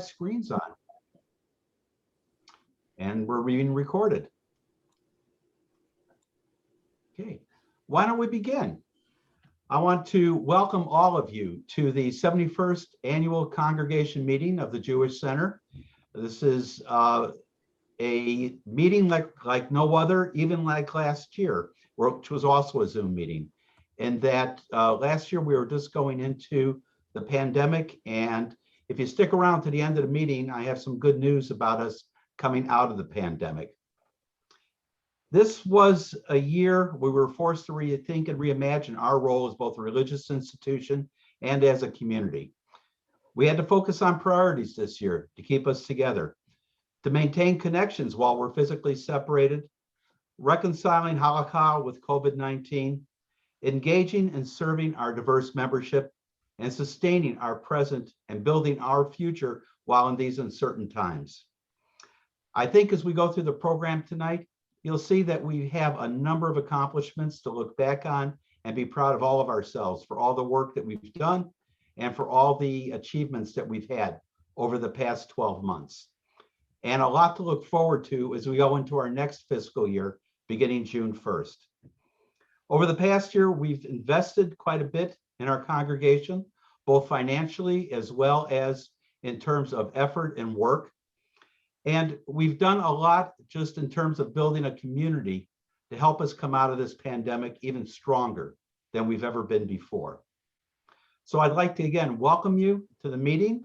screens on. And we're being recorded. Okay, why don't we begin? I want to welcome all of you to the 71st Annual Congregation Meeting of the Jewish Center. This is a meeting like no other, even like last year, which was also a Zoom meeting. And that last year we were just going into the pandemic. And if you stick around to the end of the meeting, I have some good news about us coming out of the pandemic. This was a year we were forced to rethink and reimagine our role as both a religious institution and as a community. We had to focus on priorities this year to keep us together, to maintain connections while we're physically separated, reconciling Halakha with COVID-19, engaging and serving our diverse membership, and sustaining our present and building our future while in these uncertain times. I think as we go through the program tonight, you'll see that we have a number of accomplishments to look back on and be proud of all of ourselves for all the work that we've done and for all the achievements that we've had over the past 12 months. And a lot to look forward to as we go into our next fiscal year, beginning June 1st. Over the past year, we've invested quite a bit in our congregation, both financially as well as in terms of effort and work. And we've done a lot just in terms of building a community to help us come out of this pandemic even stronger than we've ever been before. So I'd like to again welcome you to the meeting,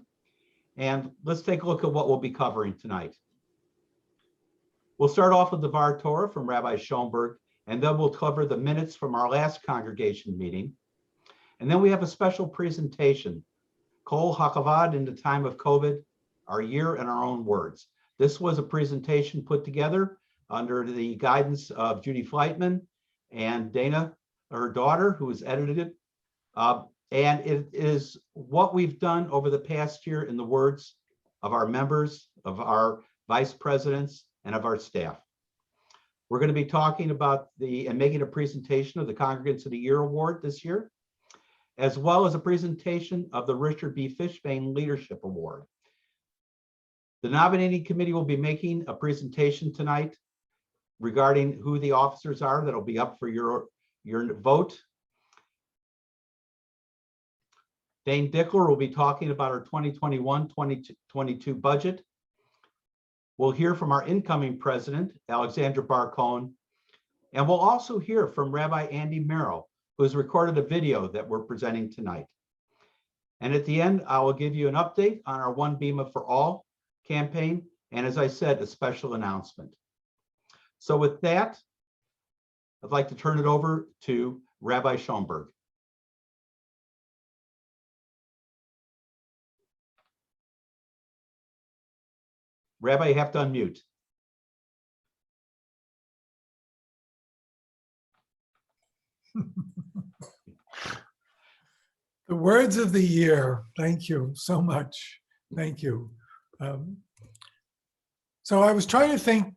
and let's take a look at what we'll be covering tonight. We'll start off with the Var Torah from Rabbi Schoenberg, and then we'll cover the minutes from our last congregation meeting. And then we have a special presentation, Kol HaKavod in the Time of COVID, Our Year in Our Own Words. This was a presentation put together under the guidance of Judy Fleitman and Dana, her daughter, who has edited it. And it is what we've done over the past year in the words of our members, of our vice presidents, and of our staff. We're going to be talking about and making a presentation of the Congregants of the Year Award this year, as well as a presentation of the Richard B. Fishbane Leadership Award. The nominating committee will be making a presentation tonight regarding who the officers are that'll be up for your vote. Dane Dickler will be talking about our 2021-2022 budget. We'll hear from our incoming president, Alexandra Bar-Cohen, and we'll also hear from Rabbi Andy Merrill, who has recorded a video that we're presenting tonight. And at the end, I will give you an update on our One Bema for All campaign, and as I said, a special announcement. So with that, I'd like to turn it over to Rabbi Schoenberg. Rabbi, you have to unmute. The words of the year. Thank you so much. Thank you. So I was trying to think,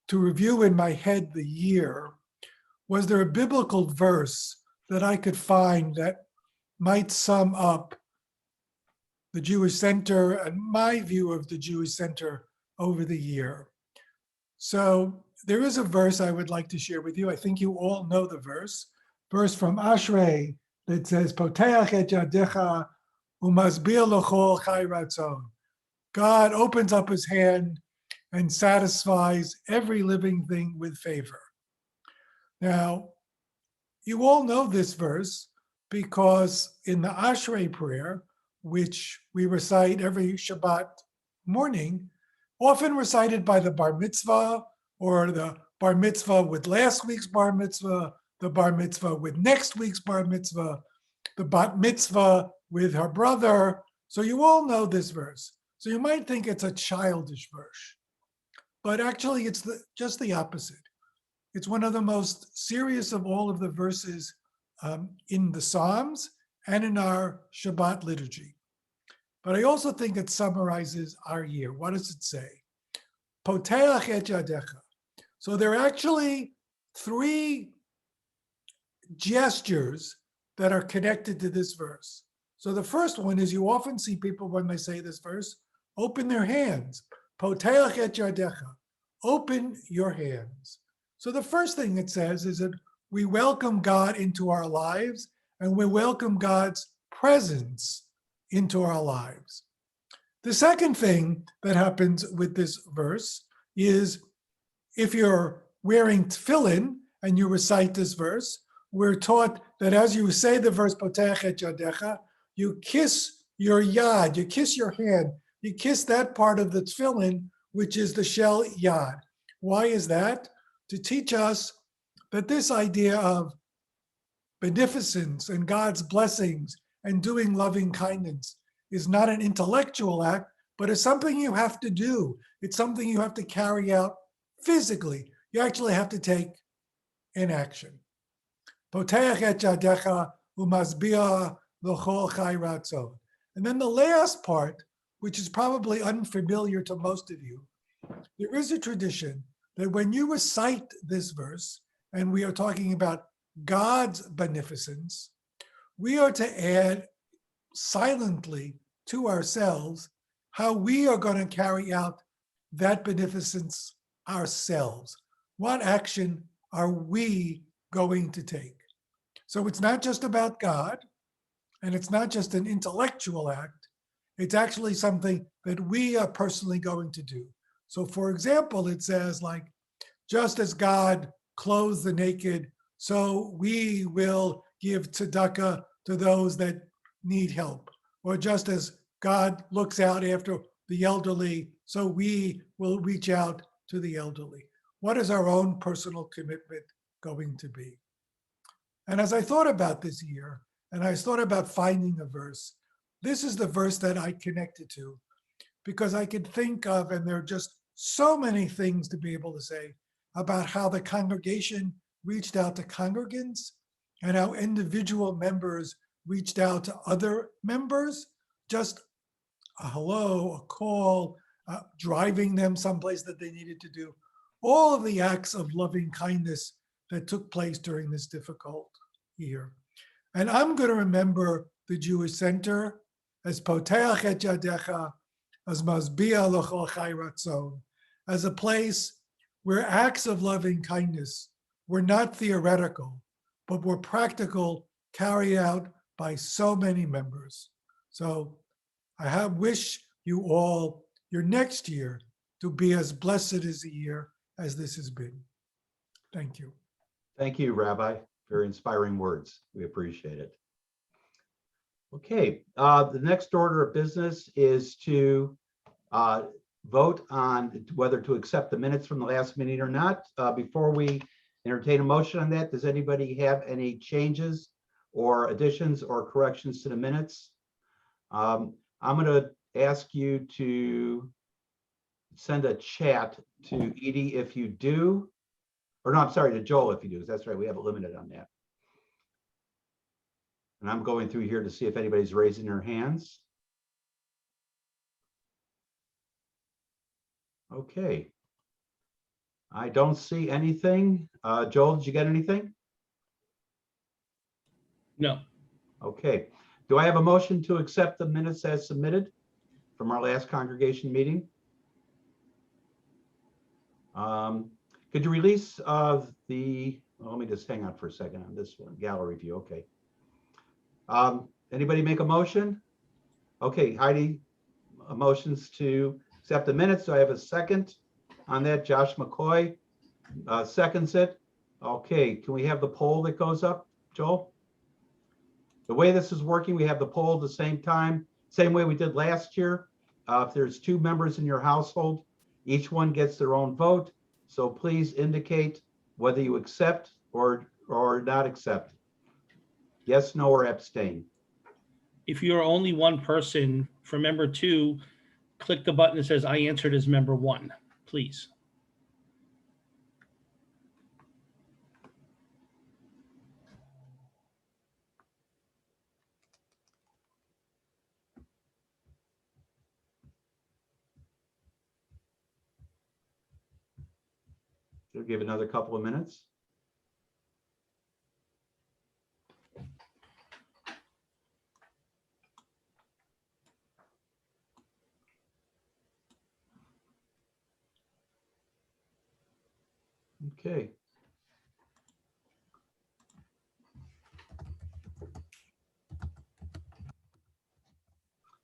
to review in my head the year. Was there a biblical verse that I could find that might sum up the Jewish Center and my view of the Jewish Center over the year? So there is a verse I would like to share with you. I think you all know the verse from Ashrei that says, Poteach et yadecha umasbir lochol chai ratzon. God opens up his hand and satisfies every living thing with favor. Now, you all know this verse because in the Ashrei prayer, which we recite every Shabbat morning, often recited by the bar mitzvah or the bar mitzvah with last week's bar mitzvah, the bar mitzvah with next week's bar mitzvah, the bat mitzvah with her brother. So you all know this verse. So you might think it's a childish verse, but actually it's just the opposite. It's one of the most serious of all of the verses in the Psalms and in our Shabbat liturgy. But I also think it summarizes our year. What does it say? Poteach et yadecha. So there are actually three gestures that are connected to this verse. So the first one is you often see people when they say this verse, open their hands. Poteach et yadecha. Open your hands. So the first thing it says is that we welcome God into our lives and we welcome God's presence into our lives. The second thing that happens with this verse is if you're wearing tefillin and you recite this verse, we're taught that as you say the verse, Poteach et yadecha, you kiss your yad, you kiss your hand, you kiss that part of the tefillin, which is the shel yad. Why is that? To teach us that this idea of beneficence and God's blessings and doing loving kindness is not an intellectual act, but it's something you have to do. It's something you have to carry out physically. You actually have to take an action. Poteach et yadecha umasbia l'chol chai ratzon. And then the last part, which is probably unfamiliar to most of you, there is a tradition that when you recite this verse, and we are talking about God's beneficence, we are to add silently to ourselves how we are going to carry out that beneficence ourselves. What action are we going to take? So it's not just about God, and it's not just an intellectual act. It's actually something that we are personally going to do. So for example, it says like, just as God clothes the naked, so we will give tzedakah to those that need help. Or just as God looks out after the elderly, so we will reach out to the elderly. What is our own personal commitment going to be? And as I thought about this year, and I thought about finding a verse, this is the verse that I connected to, because I could think of, and there are just so many things to be able to say about how the congregation reached out to congregants and how individual members reached out to other members, just a hello, a call, driving them someplace that they needed to do, all of the acts of loving kindness that took place during this difficult year. And I'm going to remember the Jewish Center as Poteach et yadecha, as Masbia l'chol chai ratzon, as a place where acts of loving kindness were not theoretical, but were practical, carried out by so many members. So I wish you all your next year to be as blessed as a year as this has been. Thank you. Thank you, Rabbi. Very inspiring words. We appreciate it. Okay, the next order of business is to vote on whether to accept the minutes from the last meeting or not. Before we entertain a motion on that, does anybody have any changes or additions or corrections to the minutes? I'm going to ask you to send a chat to Edie if you do, or no, I'm sorry, to Joel if you do. That's right, we have it limited on that. And I'm going through here to see if anybody's raising their hands. Okay. I don't see anything. Joel, did you get anything? No. Okay. Do I have a motion to accept the minutes as submitted from our last congregation meeting? Could you release well, let me just hang on for a second on this one, gallery view, okay. Anybody make a motion? Okay, Heidi, motions to accept the minutes. Do I have a second on that? Josh McCoy seconds it. Okay, can we have the poll that goes up, Joel? The way this is working, we have the poll at the same time, same way we did last year. If there's 2 members in your household, each one gets their own vote. So please indicate whether you accept or not accept. Yes, no, or abstain. If you're only one person, for member 2, click the button that says I answered as member 1, please. We'll give another couple of minutes. Okay.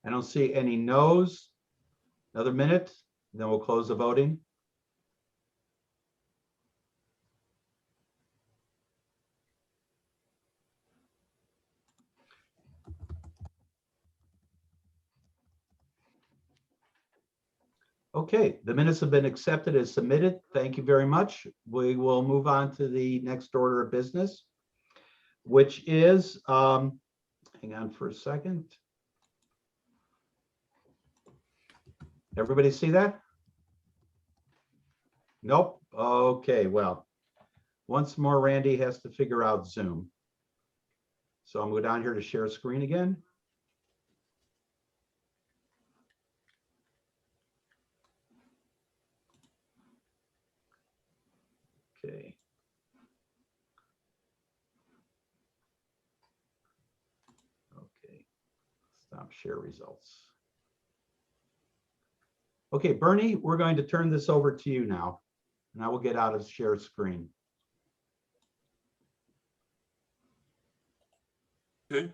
I don't see any no's. Another minute, then we'll close the voting. Okay, the minutes have been accepted as submitted. Thank you very much. We will move on to the next order of business, which is, hang on for a second. Everybody see that? Nope. Okay, well, once more, Randy has to figure out Zoom. So I'm going down here to share screen again. Okay. Okay. Stop share results. Okay, Bernie, we're going to turn this over to you now, and I will get out of share screen. Okay.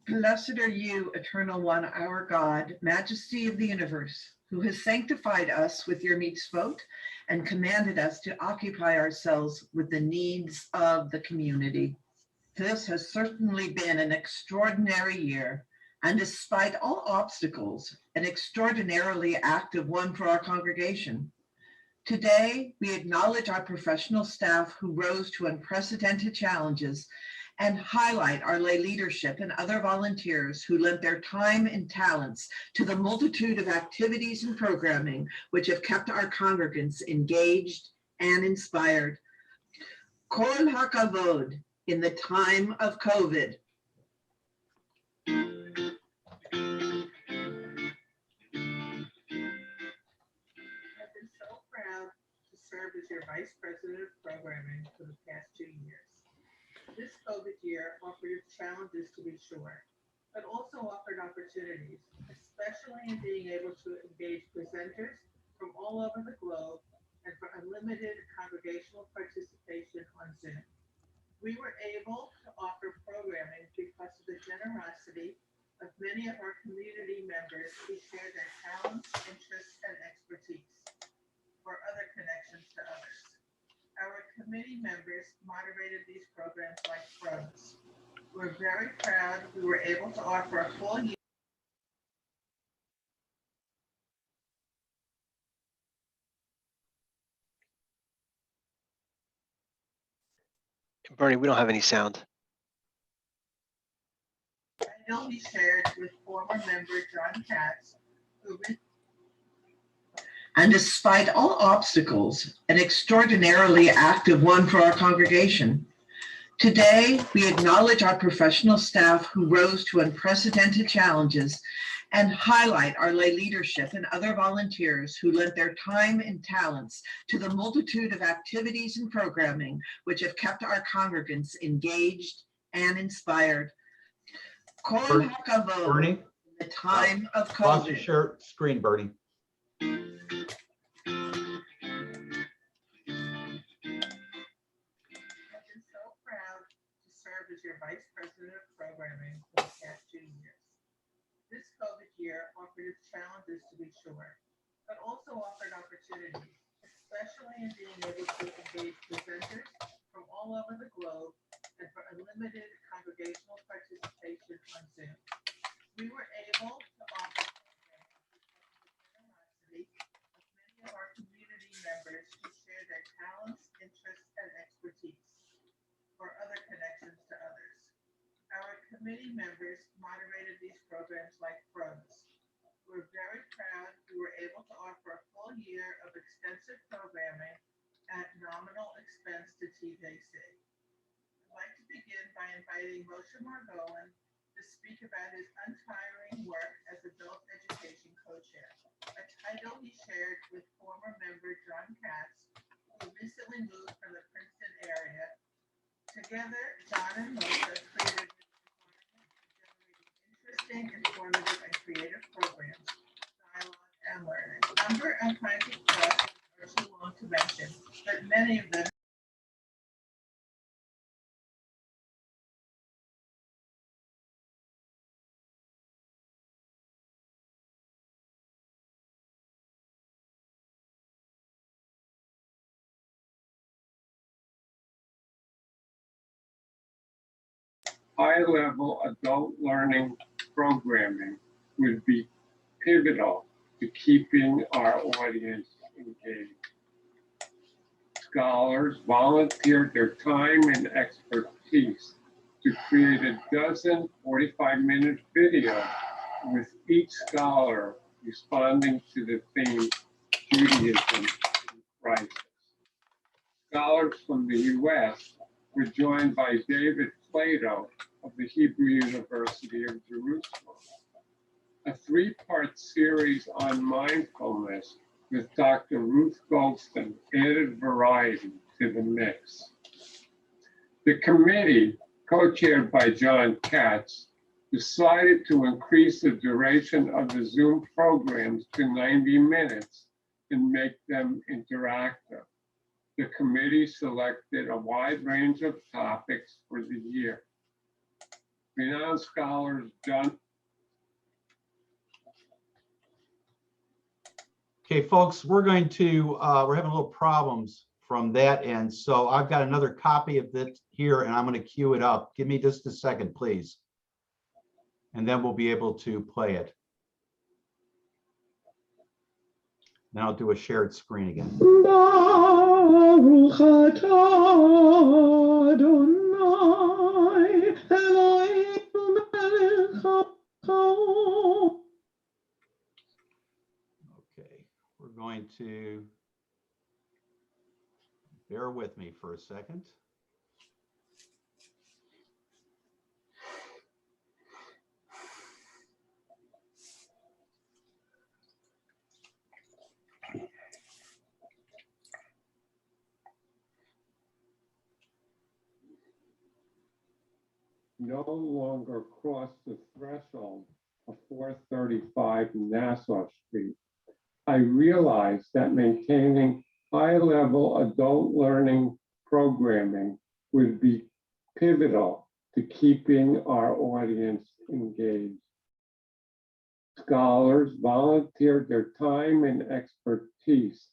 Blessed are you, eternal one, our God, majesty of the universe, who has sanctified us with your mitzvot and commanded us to occupy ourselves with the needs of the community. This has certainly been an extraordinary year, and despite all obstacles, an extraordinarily active one for our congregation. Today, we acknowledge our professional staff who rose to unprecedented challenges and highlight our lay leadership and other volunteers who lent their time and talents to the multitude of activities and programming which have kept our congregants engaged and inspired. Kol hakavod in the time of COVID. I've been so proud to serve as your Vice President of Programming for the past 2 years. This COVID year offered its challenges, to be sure, but also offered opportunities, especially in being able to engage presenters from all over the globe and for unlimited congregational participation on Zoom. We were able to offer programming because of the generosity of many of our community members who share their talents, interests, and expertise, or other connections to others. Our committee members moderated these programs like pros. We're very proud we were able to offer a full year. Bernie, we don't have any sound. He shared with former member John Katz, who And despite all obstacles, an extraordinarily active one for our congregation. Today, we acknowledge our professional staff who rose to unprecedented challenges and highlight our lay leadership and other volunteers who lent their time and talents to the multitude of activities and programming which have kept our congregants engaged and inspired. Kol hakavod Bernie, in the time of pause your COVID. share screen, Bernie. I've been so proud to serve as your Vice President of Programming for the past 2 years. This COVID year offered its challenges, to be sure, but also offered opportunities, especially in being able to engage presenters from all over the globe and for unlimited congregational participation on Zoom. We were able to offer programs because of the generosity of many of our community members who share their talents, interests, and expertise, or other connections to others. Our committee members moderated these programs like pros. We're very proud we were able to offer a full year of extensive programming at nominal expense to TJC. like to begin by inviting Moshe Margolin to speak about his untiring work as adult education co-chair, a title he shared with former member John Katz, who recently moved from the Princeton area. Together, John and Moshe created an environment for generating interesting, informative, and creative programs, dialogue, and learning. Number and kinds of questions are too long to mention, but many of them high-level adult learning programming would be pivotal to keeping our audience engaged. Scholars volunteered their time and expertise to create a dozen 45-minute videos, with each scholar responding to the theme Judaism in Crisis. Scholars from the U.S. were joined by David Plato of the Hebrew University of Jerusalem. A three-part series on mindfulness with Dr. Ruth Goldston added variety to the mix. The committee, co-chaired by John Katz, decided to increase the duration of the Zoom programs to 90 minutes and make them interactive. The committee selected a wide range of topics for the year. Renowned scholars John. Okay, folks, we're having a little problems from that end. So I've got another copy of it here and I'm going to queue it up. Give me just a second, please. And then we'll be able to play it. Then I'll do a shared screen again. Baruch atah Adonai Eloheinu melech haolam. Okay, we're going to bear with me for a second. No longer cross the threshold of 435 Nassau Street. I realized that maintaining high-level adult learning programming would be pivotal to keeping our audience engaged. Scholars volunteered their time and expertise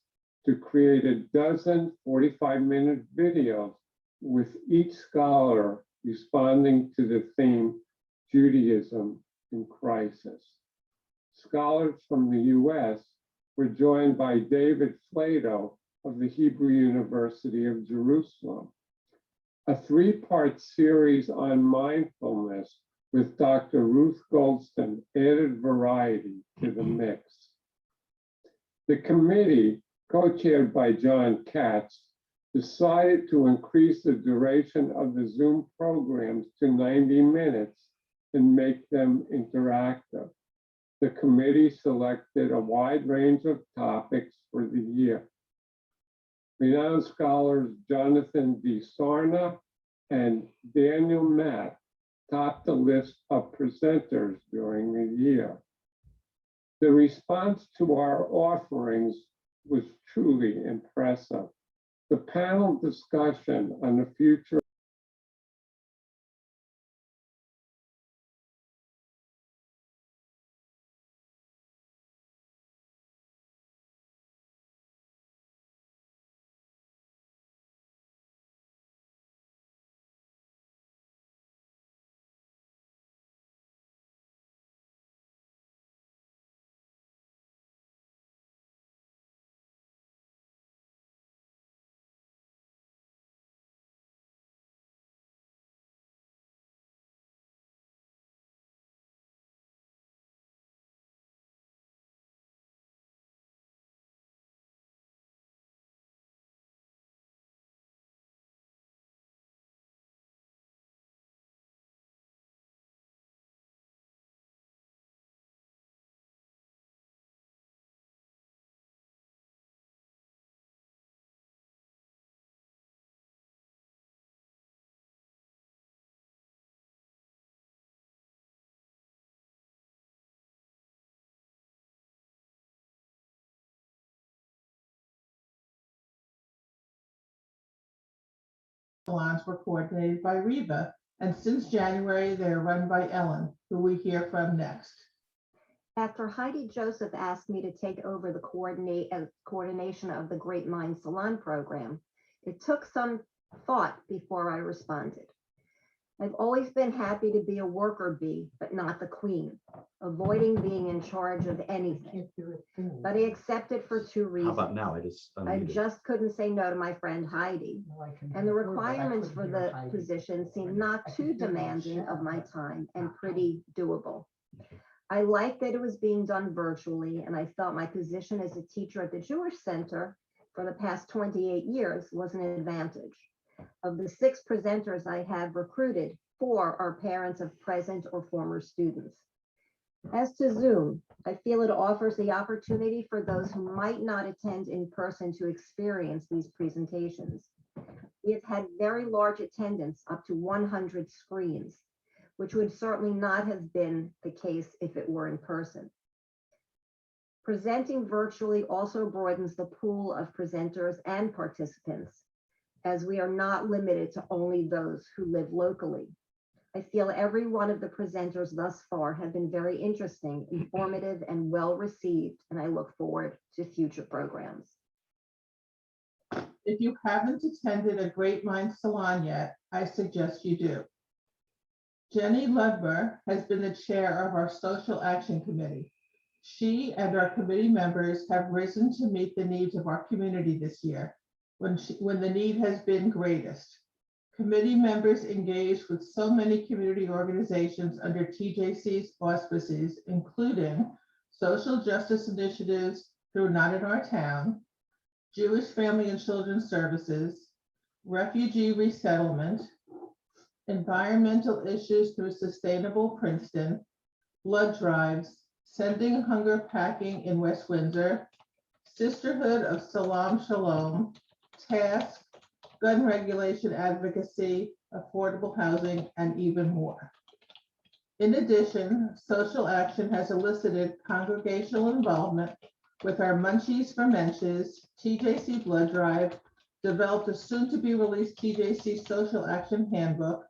to create a dozen 45-minute videos, with each scholar responding to the theme Judaism in Crisis. Scholars from the U.S. were joined by David Plato of the Hebrew University of Jerusalem. A three-part series on mindfulness with Dr. Ruth Goldston added variety to the mix. The committee, co-chaired by John Katz, decided to increase the duration of the Zoom programs to 90 minutes and make them interactive. The committee selected a wide range of topics for the year. Renowned scholars Jonathan D. Sarna and Daniel Matt topped the list of presenters during the year. The response to our offerings was truly impressive. The panel discussion on the future salons were coordinated by Reba, and since January, they're run by Ellen, who we hear from next. After Heidi Joseph asked me to take over the coordination of the Great Mind Salon program, it took some thought before I responded. I've always been happy to be a worker bee, but not the queen, avoiding being in charge of anything. But I accepted for two How reasons. about now? I just I unmuted. just couldn't say no to my friend Heidi, and the requirements for the position seemed not too demanding of my time and pretty doable. I liked that it was being done virtually, and I felt my position as a teacher at the Jewish Center for the past 28 years was an advantage. Of the 6 presenters I have recruited, 4 are parents of present or former students. As to Zoom, I feel it offers the opportunity for those who might not attend in person to experience these presentations. We have had very large attendance, up to 100 screens, which would certainly not have been the case if it were in person. Presenting virtually also broadens the pool of presenters and participants, as we are not limited to only those who live locally. I feel every one of the presenters thus far have been very interesting, informative, and well received, and I look forward to future programs. If you haven't attended a Great Mind Salon yet, I suggest you do. Jenny Ludmer has been the chair of our Social Action Committee. She and our committee members have risen to meet the needs of our community this year, when the need has been greatest. Committee members engaged with so many community organizations under TJC's auspices, including social justice initiatives through Not in Our Town, Jewish Family and Children's Services, refugee resettlement, environmental issues through Sustainable Princeton, blood drives, sending hunger packing in West Windsor, Sisterhood of Salam Shalom, TASK, gun regulation advocacy, affordable housing, and even more. In addition, Social Action has elicited congregational involvement with our Munchies for Menches, TJC Blood Drive, developed a soon-to-be-released TJC Social Action Handbook,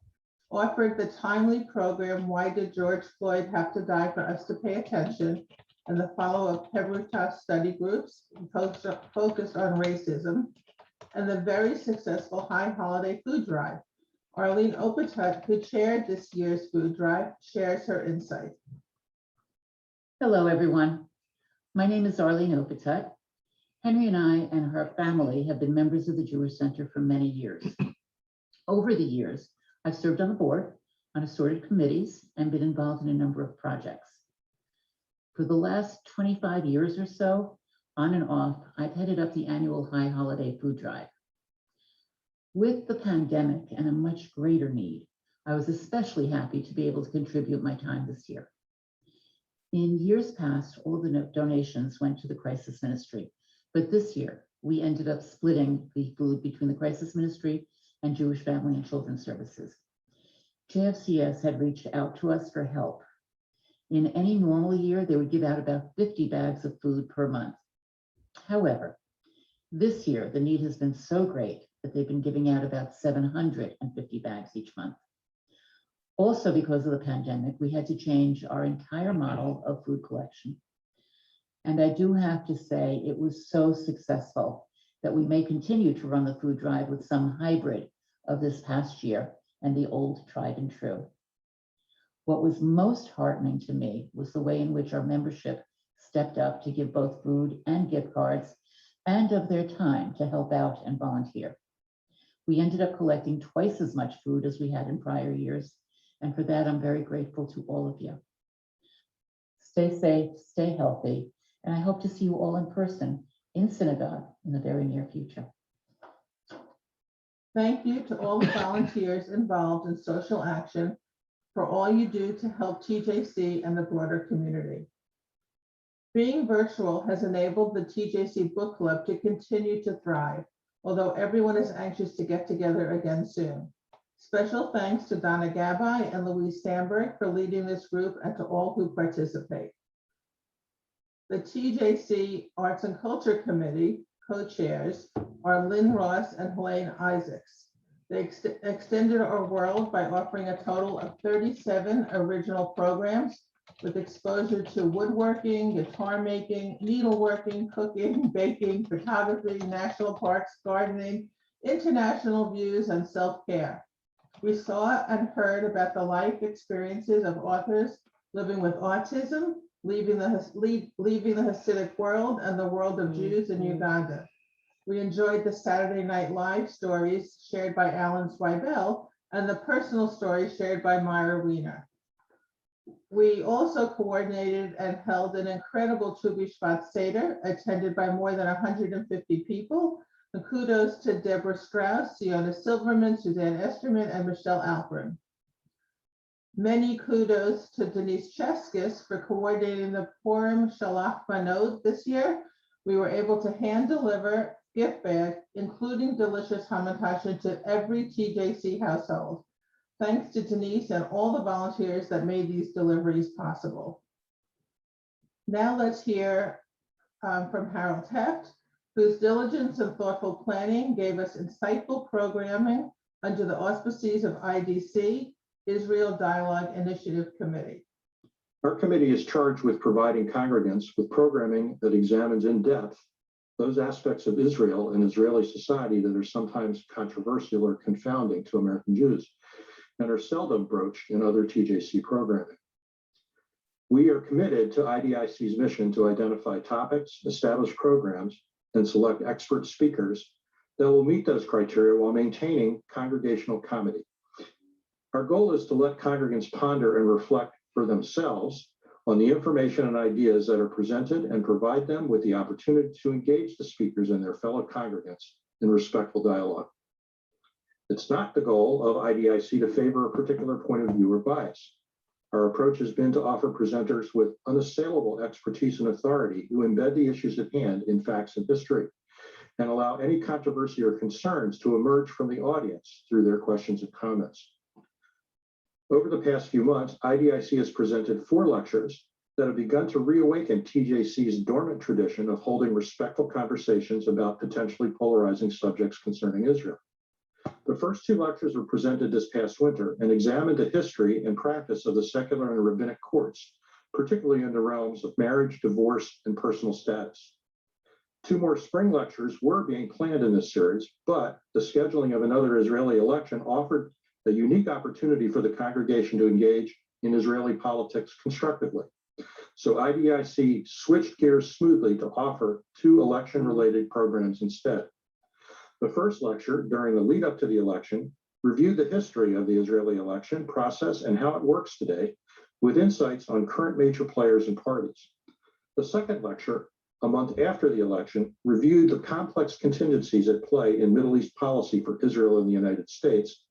offered the timely program, Why Did George Floyd Have to Die for Us to Pay Attention, and the follow-up Hebritas study groups focused on racism, and the very successful High Holiday Food Drive. Arlene Opetut, who chaired this year's food drive, shares her insight. Hello, everyone. My name is Arlene Opetut. Henry and I and her family have been members of the Jewish Center for many years. Over the years, I've served on the board, on assorted committees, and been involved in a number of projects. For the last 25 years or so, on and off, I've headed up the annual High Holiday Food Drive. With the pandemic and a much greater need, I was especially happy to be able to contribute my time this year. In years past, all the donations went to the crisis ministry, but this year we ended up splitting the food between the crisis ministry and Jewish Family and Children's Services. JFCS had reached out to us for help. In any normal year, they would give out about 50 bags of food per month. However, this year, the need has been so great that they've been giving out about 750 bags each month. Also, because of the pandemic, we had to change our entire model of food collection. And I do have to say, it was so successful that we may continue to run the food drive with some hybrid of this past year and the old tried and true. What was most heartening to me was the way in which our membership stepped up to give both food and gift cards and of their time to help out and volunteer. We ended up collecting twice as much food as we had in prior years, and for that, I'm very grateful to all of you. Stay safe, stay healthy, and I hope to see you all in person in synagogue in the very near future. Thank you to all the volunteers involved in social action for all you do to help TJC and the broader community. Being virtual has enabled the TJC Book Club to continue to thrive, although everyone is anxious to get together again soon. Special thanks to Donna Gabay and Louise Sandberg for leading this group and to all who participate. The TJC Arts and Culture Committee co-chairs are Lynn Ross and Helene Isaacs. They extended our world by offering a total of 37 original programs with exposure to woodworking, guitar making, needleworking, cooking, baking, photography, national parks, gardening, international views, and self-care. We saw and heard about the life experiences of authors living with autism, leaving the Hasidic world and the world of Jews in Uganda. We enjoyed the Saturday Night Live stories shared by Alan Zweibel and the personal stories shared by Myra Weiner. We also coordinated and held an incredible Tu B'Shvat Seder attended by more than 150 people. And kudos to Deborah Strauss, Siona Silverman, Suzanne Esterman, and Michelle Alperin. Many kudos to Denise Cheskis for coordinating the Purim Shalach Manot this year. We were able to hand deliver gift bag, including delicious hamantash to every TJC household. Thanks to Denise and all the volunteers that made these deliveries possible. Now let's hear from Harold Heft, whose diligence and thoughtful planning gave us insightful programming under the auspices of IDC, Israel Dialogue Initiative Committee. Our committee is charged with providing congregants with programming that examines in depth those aspects of Israel and Israeli society that are sometimes controversial or confounding to American Jews and are seldom broached in other TJC programming. We are committed to IDIC's mission to identify topics, establish programs, and select expert speakers that will meet those criteria while maintaining congregational comity. Our goal is to let congregants ponder and reflect for themselves on the information and ideas that are presented and provide them with the opportunity to engage the speakers and their fellow congregants in respectful dialogue. It's not the goal of IDIC to favor a particular point of view or bias. Our approach has been to offer presenters with unassailable expertise and authority who embed the issues at hand in facts and history and allow any controversy or concerns to emerge from the audience through their questions and comments. Over the past few months, IDIC has presented 4 lectures that have begun to reawaken TJC's dormant tradition of holding respectful conversations about potentially polarizing subjects concerning Israel. The first 2 lectures were presented this past winter and examined the history and practice of the secular and rabbinic courts, particularly in the realms of marriage, divorce, and personal status. 2 more spring lectures were being planned in this series, but the scheduling of another Israeli election offered a unique opportunity for the congregation to engage in Israeli politics constructively. So IDIC switched gears smoothly to offer 2 election-related programs instead. The first lecture, during the lead up to the election, reviewed the history of the Israeli election process and how it works today, with insights on current major players and parties. The second lecture, a month after the election, reviewed the complex contingencies at play in Middle East policy for Israel and the United States,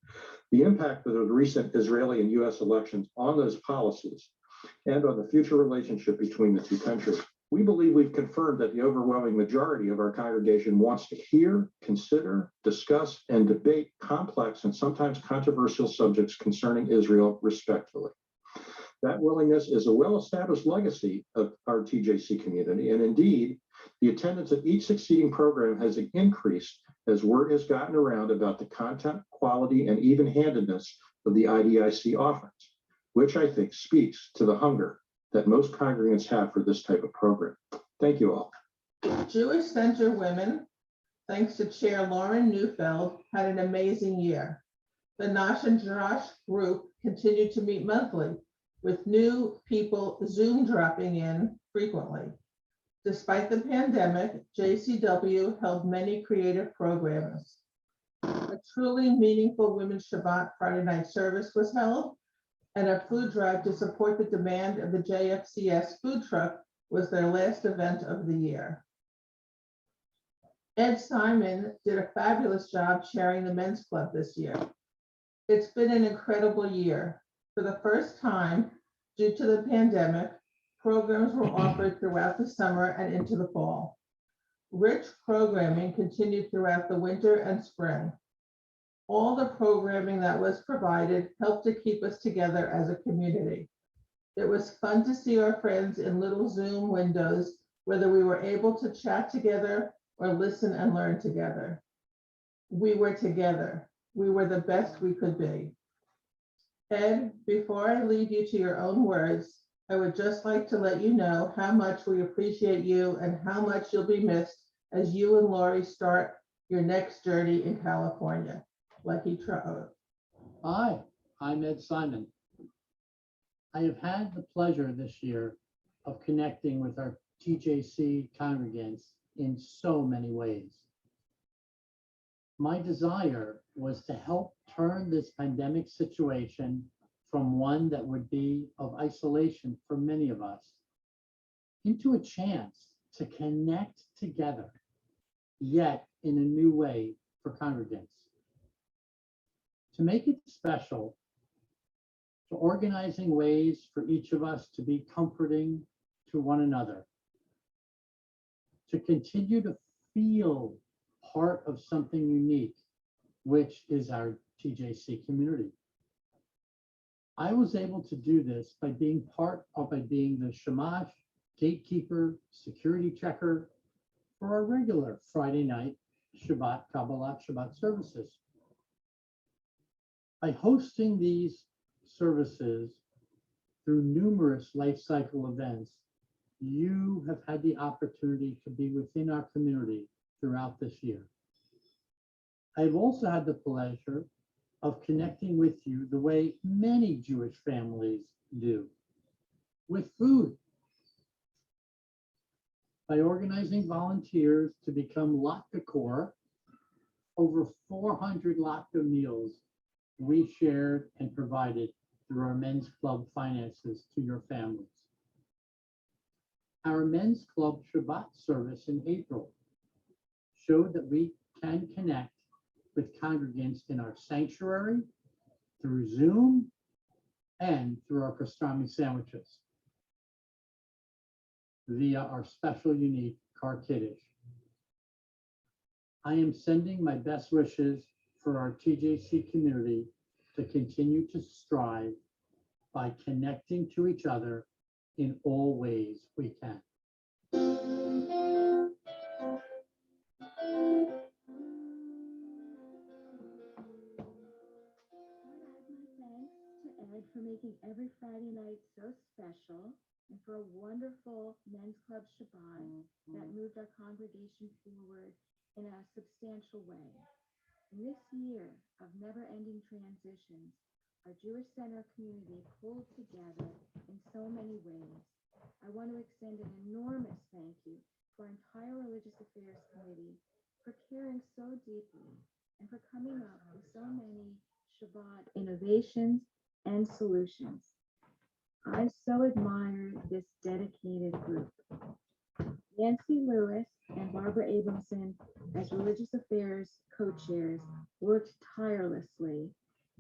the impact of the recent Israeli and US elections on those policies, and on the future relationship between the 2 countries. We believe we've confirmed that the overwhelming majority of our congregation wants to hear, consider, discuss, and debate complex and sometimes controversial subjects concerning Israel respectfully. That willingness is a well-established legacy of our TJC community, and indeed, the attendance at each succeeding program has increased as word has gotten around about the content, quality, and even-handedness of the IDIC offerings, which I think speaks to the hunger that most congregants have for this type of program. Thank you all. Jewish Center Women, thanks to Chair Lauren Neufeld, had an amazing year. The Nash and Josh group continued to meet monthly, with new people Zoom dropping in frequently. Despite the pandemic, JCW held many creative programs. A truly meaningful Women's Shabbat Friday night service was held, and a food drive to support the demand of the JFCS food truck was their last event of the year. Ed Simon did a fabulous job chairing the men's club this year. It's been an incredible year. For the first time, due to the pandemic, programs were offered throughout the summer and into the fall. Rich programming continued throughout the winter and spring. All the programming that was provided helped to keep us together as a community. It was fun to see our friends in little Zoom windows, whether we were able to chat together or listen and learn together. We were together. We were the best we could be. Ed, before I leave you to your own words, I would just like to let you know how much we appreciate you and how much you'll be missed as you and Lori start your next journey in California. Lucky Charlie. Hi, I'm Ed Simon. I have had the pleasure this year of connecting with our TJC congregants in so many ways. My desire was to help turn this pandemic situation from one that would be of isolation for many of us into a chance to connect together, yet in a new way for congregants. To make it special, to organizing ways for each of us to be comforting to one another, to continue to feel part of something unique, which is our TJC community. I was able to do this by being the Shamash gatekeeper, security checker for our regular Friday night Shabbat, Kabbalah Shabbat services. By hosting these services through numerous life cycle events, you have had the opportunity to be within our community throughout this year. I've also had the pleasure of connecting with you the way many Jewish families do, with food. By organizing volunteers to become Latka Corps, over 400 Latka meals we shared and provided through our men's club finances to your families. Our men's club Shabbat service in April showed that we can connect with congregants in our sanctuary, through Zoom, and through our pastrami sandwiches via our special unique Car Kiddush. I am sending my best wishes for our TJC community to continue to strive by connecting to each other in all ways we can. Ed for making every Friday night so special and for a wonderful men's club Shabbat that moved our congregation forward in a substantial way. In this year of never-ending transitions, our Jewish Center community pulled together in so many ways. I want to extend an enormous thank you to our entire Religious Affairs Committee for caring so deeply and for coming up with so many Shabbat innovations and solutions. I so admire this dedicated group. Nancy Lewis and Barbara Abramson, as Religious Affairs co-chairs, worked tirelessly.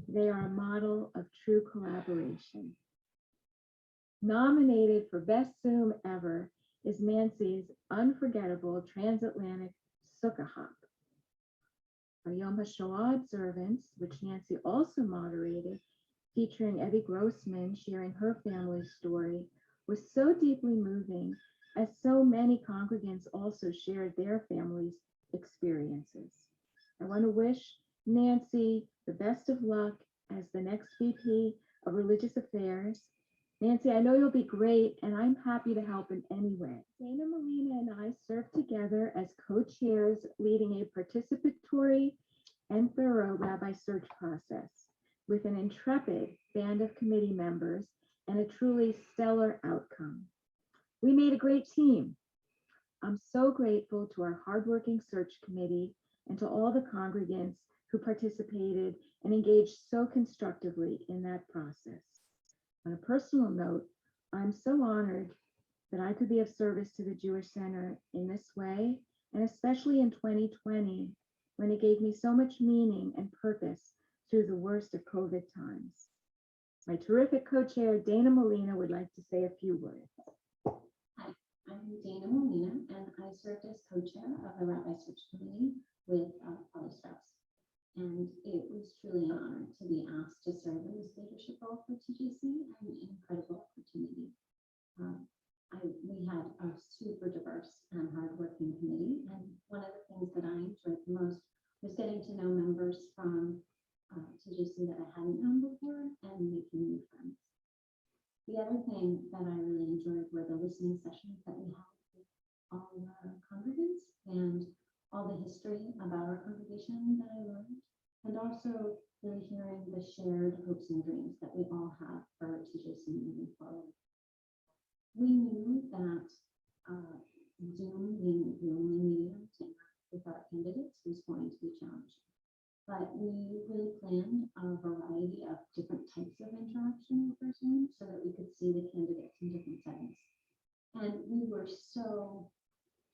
They are a model of true collaboration. Nominated for Best Zoom Ever is Nancy's unforgettable transatlantic Sukkah Hop. Our Yom HaShoah observance, which Nancy also moderated, featuring Evie Grossman sharing her family's story, was so deeply moving as so many congregants also shared their families' experiences. I want to wish Nancy the best of luck as the next VP of Religious Affairs. Nancy, I know you'll be great, and I'm happy to help in any way. Dana Molina and I served together as co-chairs, leading a participatory and thorough rabbi search process with an intrepid band of committee members and a truly stellar outcome. We made a great team. I'm so grateful to our hardworking search committee and to all the congregants who participated and engaged so constructively in that process. On a personal note, I'm so honored that I could be of service to the Jewish Center in this way, and especially in 2020, when it gave me so much meaning and purpose through the worst of COVID times. My terrific co-chair, Dana Molina, would like to say a few words. Hi, I'm Dana Molina, and I served as co-chair of the Rabbi Search Committee with Father Strauss. And it was truly an honor to be asked to serve in this leadership role for TJC, and an incredible opportunity. We had a super diverse and hardworking committee, and one of the things that I enjoyed the most was getting to know members from TJC that I hadn't known before and making new friends. The other thing that I really enjoyed were the listening sessions that we had with all of our congregants and all the history about our congregation that I learned, and also really hearing the shared hopes and dreams that we all have for TJC moving forward. We knew that Zoom being the only medium to interact with our candidates was going to be challenging. But we really planned a variety of different types of interaction over Zoom so that we could see the candidates in different settings. And we were just so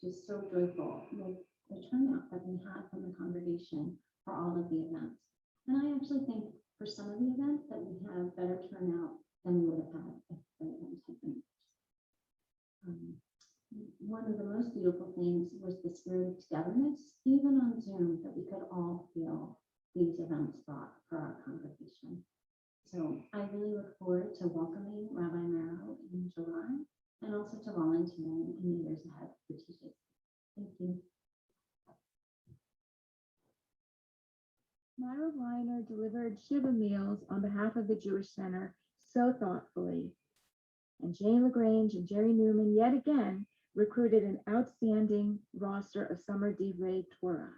joyful with the turnout that we had from the congregation for all of the events. And I actually think for some of the events that we had better turnout than we would have had if the event had been. One of the most beautiful things was the spirit of togetherness, even on Zoom, that we could all feel these events brought for our congregation. So I really look forward to welcoming Rabbi Merrill in July and also to volunteering in the years ahead for TJC. Thank you. Myra Weiner delivered Shiva meals on behalf of the Jewish Center so thoughtfully. And Jane LaGrange and Jerry Newman yet again recruited an outstanding roster of summer divrei Torah.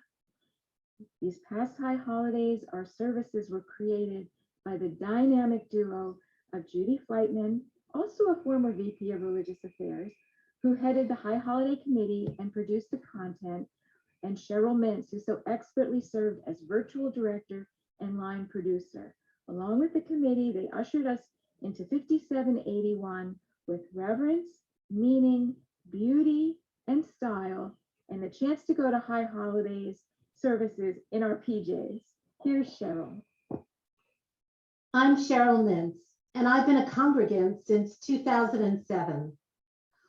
These past high holidays, our services were created by the dynamic duo of Judy Fleitman, also a former VP of Religious Affairs, who headed the High Holiday Committee and produced the content, and Cheryl Mintz, who so expertly served as virtual director and line producer. Along with the committee, they ushered us into 5781 with reverence, meaning, beauty, and style, and the chance to go to High Holidays services in our PJs. Here's Cheryl. I'm Cheryl Mintz, and I've been a congregant since 2007.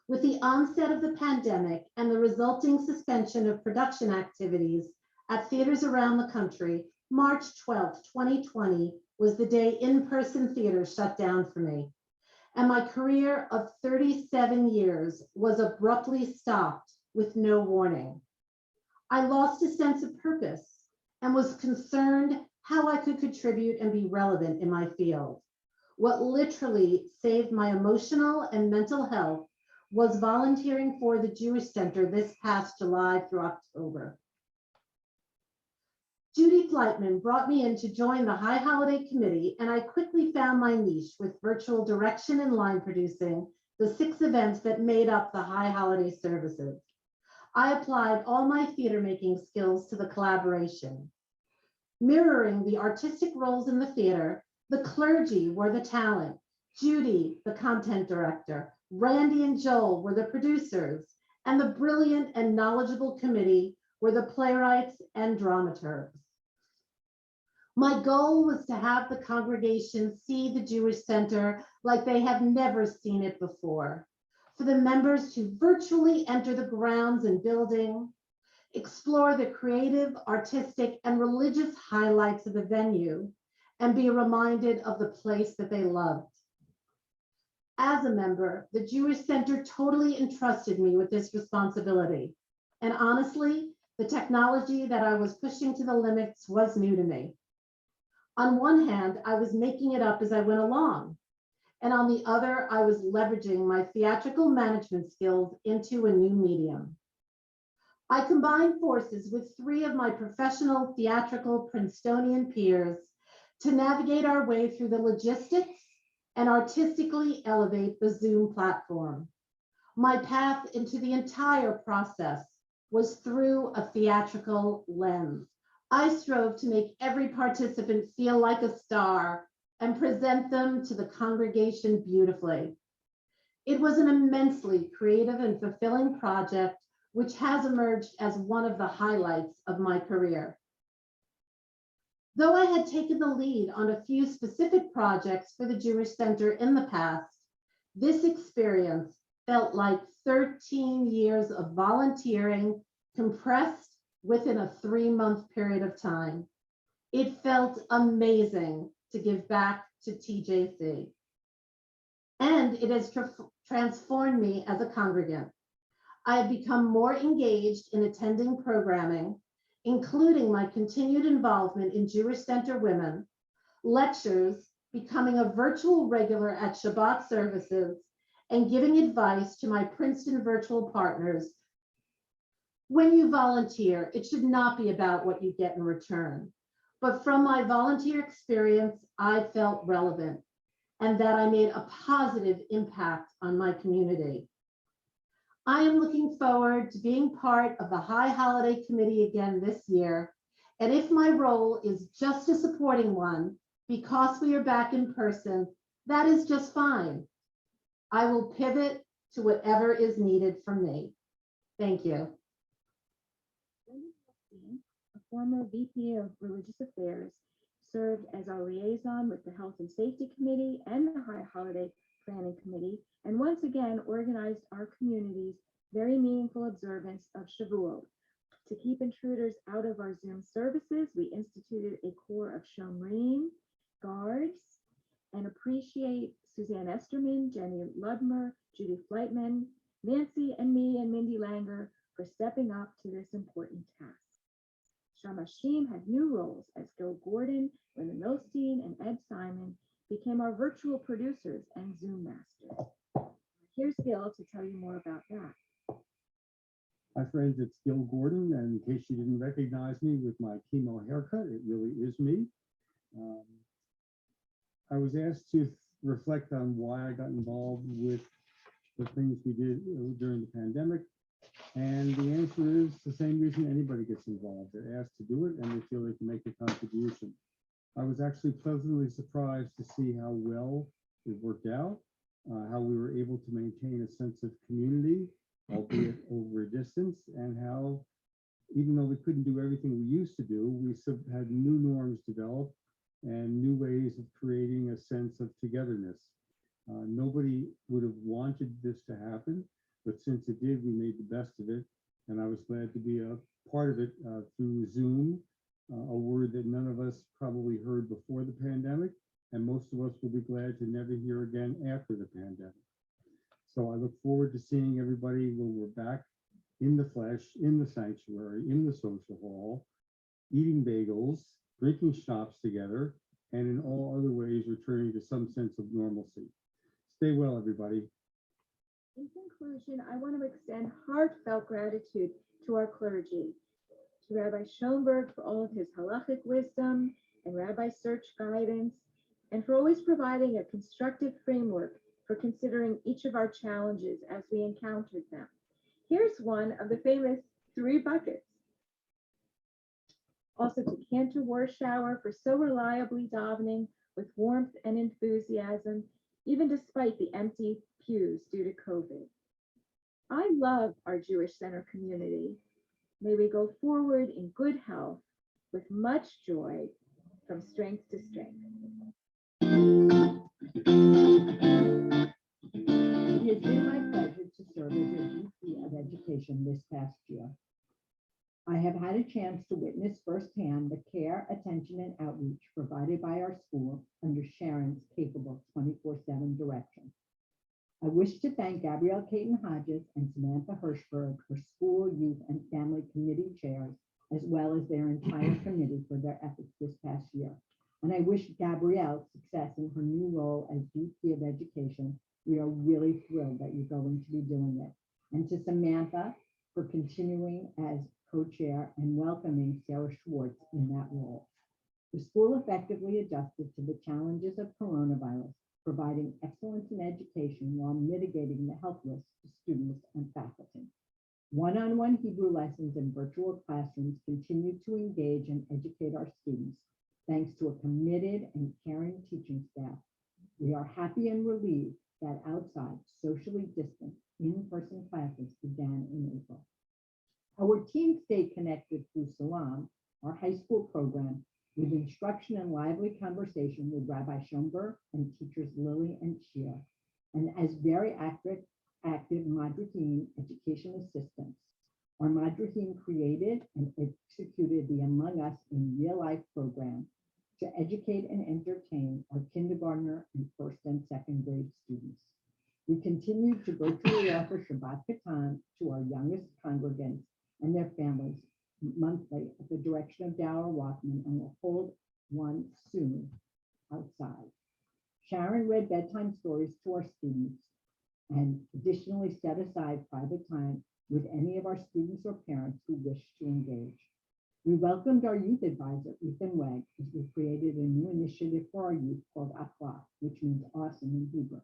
With the onset of the pandemic and the resulting suspension of production activities at theaters around the country, March 12, 2020 was the day in-person theater shut down for me. And my career of 37 years was abruptly stopped with no warning. I lost a sense of purpose and was concerned how I could contribute and be relevant in my field. What literally saved my emotional and mental health was volunteering for the Jewish Center this past July through October. Judy Fleitman brought me in to join the High Holiday Committee, and I quickly found my niche with virtual direction and line producing the 6 events that made up the High Holiday services. I applied all my theater making skills to the collaboration. Mirroring the artistic roles in the theater, the clergy were the talent, Judy, the content director, Randy and Joel were the producers, and the brilliant and knowledgeable committee were the playwrights and dramaturgs. My goal was to have the congregation see the Jewish Center like they have never seen it before, for the members to virtually enter the grounds and building, explore the creative, artistic, and religious highlights of the venue, and be reminded of the place that they loved. As a member, the Jewish Center totally entrusted me with this responsibility. And honestly, the technology that I was pushing to the limits was new to me. On one hand, I was making it up as I went along. And on the other, I was leveraging my theatrical management skills into a new medium. I combined forces with 3 of my professional theatrical Princetonian peers to navigate our way through the logistics and artistically elevate the Zoom platform. My path into the entire process was through a theatrical lens. I strove to make every participant feel like a star and present them to the congregation beautifully. It was an immensely creative and fulfilling project, which has emerged as one of the highlights of my career. Though I had taken the lead on a few specific projects for the Jewish Center in the past, this experience felt like 13 years of volunteering compressed within a 3-month period of time. It felt amazing to give back to TJC. And it has transformed me as a congregant. I have become more engaged in attending programming, including my continued involvement in Jewish Center Women, lectures, becoming a virtual regular at Shabbat services, and giving advice to my Princeton virtual partners. When you volunteer, it should not be about what you get in return. But from my volunteer experience, I felt relevant and that I made a positive impact on my community. I am looking forward to being part of the High Holiday Committee again this year. And if my role is just a supporting one, because we are back in person, that is just fine. I will pivot to whatever is needed from me. Thank you. A former VP of Religious Affairs, served as our liaison with the Health and Safety Committee and the High Holiday Planning Committee, and once again organized our community's very meaningful observance of Shavuot. To keep intruders out of our Zoom services, we instituted a corps of Shomrim, guards, and appreciate Suzanne Esterman, Jenny Ludmer, Judy Fleitman, Nancy and me and Mindy Langer for stepping up to this important task. Shamashim had new roles as Gil Gordon, Linda Milstein, and Ed Simon became our virtual producers and Zoom masters. Here's Gil to tell you more about that. Hi friends, it's Gil Gordon, and in case you didn't recognize me with my chemo haircut, it really is me. I was asked to reflect on why I got involved with the things we did during the pandemic, and the answer is the same reason anybody gets involved. They're asked to do it and they feel they can make a contribution. I was actually pleasantly surprised to see how well it worked out, how we were able to maintain a sense of community, albeit over a distance, and how, even though we couldn't do everything we used to do, we had new norms develop and new ways of creating a sense of togetherness. Nobody would have wanted this to happen, but since it did, we made the best of it. And I was glad to be a part of it through Zoom, a word that none of us probably heard before the pandemic, and most of us will be glad to never hear again after the pandemic. So I look forward to seeing everybody when we're back in the flesh, in the sanctuary, in the social hall, eating bagels, drinking schnapps together, and in all other ways returning to some sense of normalcy. Stay well, everybody. In conclusion, I want to extend heartfelt gratitude to our clergy, to Rabbi Schoenberg for all of his halachic wisdom and Rabbi Search guidance, and for always providing a constructive framework for considering each of our challenges as we encountered them. Here's one of the famous 3 buckets. Also to Cantor Warschauer for so reliably davening with warmth and enthusiasm, even despite the empty pews due to COVID. I love our Jewish Center community. May we go forward in good health with much joy from strength to strength. It has been my pleasure to serve as your VP of Education this past year. I have had a chance to witness firsthand the care, attention, and outreach provided by our school under Sharon's capable 24/7 direction. I wish to thank Gabrielle Caton-Hodges and Samantha Hirschberg, her school, youth, and family committee chairs, as well as their entire committee for their efforts this past year. And I wish Gabrielle success in her new role as VP of Education. We are really thrilled that you're going to be doing it. And to Samantha for continuing as co-chair and welcoming Sarah Schwartz in that role. The school effectively adjusted to the challenges of coronavirus, providing excellence in education while mitigating the health risks to students and faculty. One-on-one Hebrew lessons in virtual classrooms continue to engage and educate our students, thanks to a committed and caring teaching staff. We are happy and relieved that outside, socially distant, in-person classes began in April. Our team stayed connected through Salam, our high school program, with instruction and lively conversation with Rabbi Schoenberg and teachers Lily and Shia, and as very active Madrahim education assistants. Our Madrahim created and executed the Among Us in Real Life program to educate and entertain our kindergartner and 1st and 2nd grade students. We continued to virtually offer Shabbat Katan to our youngest congregants and their families monthly at the direction of Dower Walkman, and will hold one soon outside. Sharon read bedtime stories to our students and additionally set aside private time with any of our students or parents who wish to engage. We welcomed our youth advisor, Ethan Wegg, as we created a new initiative for our youth called Akla, which means awesome in Hebrew,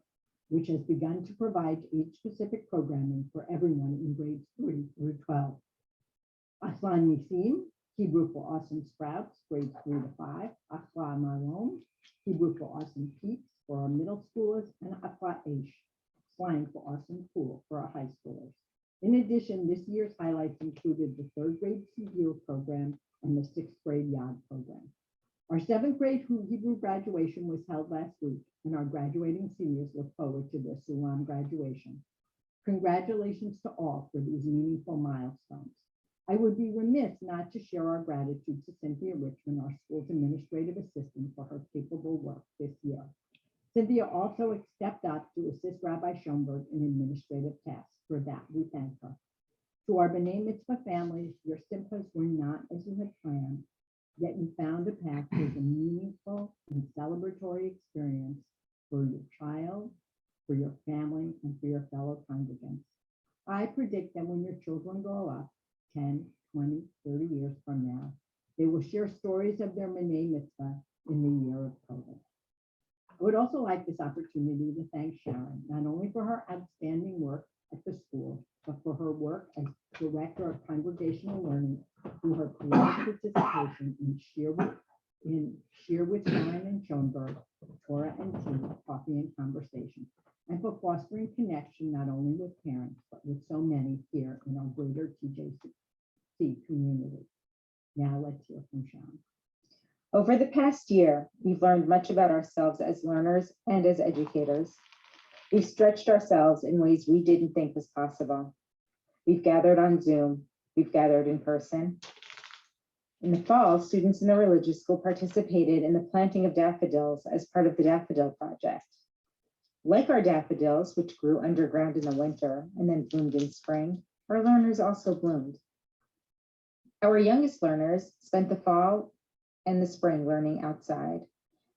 which has begun to provide age-specific programming for everyone in grades 3 through 12. Akla Nisim, Hebrew for awesome sprouts, grades 3 to 5. Akla Malom, Hebrew for awesome peeps for our middle schoolers, and Akla Aish, slang for awesome cool for our high schoolers. In addition, this year's highlights included the 3rd grade Hebrew program and the 6th grade Yad program. Our 7th grade Hebrew graduation was held last week, and our graduating seniors look forward to their Sulam graduation. Congratulations to all for these meaningful milestones. I would be remiss not to share our gratitude to Cynthia Richmond, our school's administrative assistant, for her capable work this year. Cynthia also stepped up to assist Rabbi Schoenberg in administrative tasks. For that, we thank her. To our B'nai Mitzvah families, your simchas were not as you had planned, yet you found a path towards a meaningful and celebratory experience for your child, for your family, and for your fellow congregants. I predict that when your children grow up, 10, 20, 30 years from now, they will share stories of their B'nai Mitzvah in the year of COVID. I would also like this opportunity to thank Sharon, not only for her outstanding work at the school, but for her work as Director of Congregational Learning through her creative participation in Shir with Sharon and Schoenberg, Torah and Tea, Coffee and Conversation, and for fostering connection not only with parents, but with so many here in our greater TJC community. Now let's hear from Sharon. Over the past year, we've learned much about ourselves as learners and as educators. We've stretched ourselves in ways we didn't think was possible. We've gathered on Zoom, we've gathered in person. In the fall, students in the religious school participated in the planting of daffodils as part of the Daffodil Project. Like our daffodils, which grew underground in the winter and then bloomed in spring, our learners also bloomed. Our youngest learners spent the fall and the spring learning outside,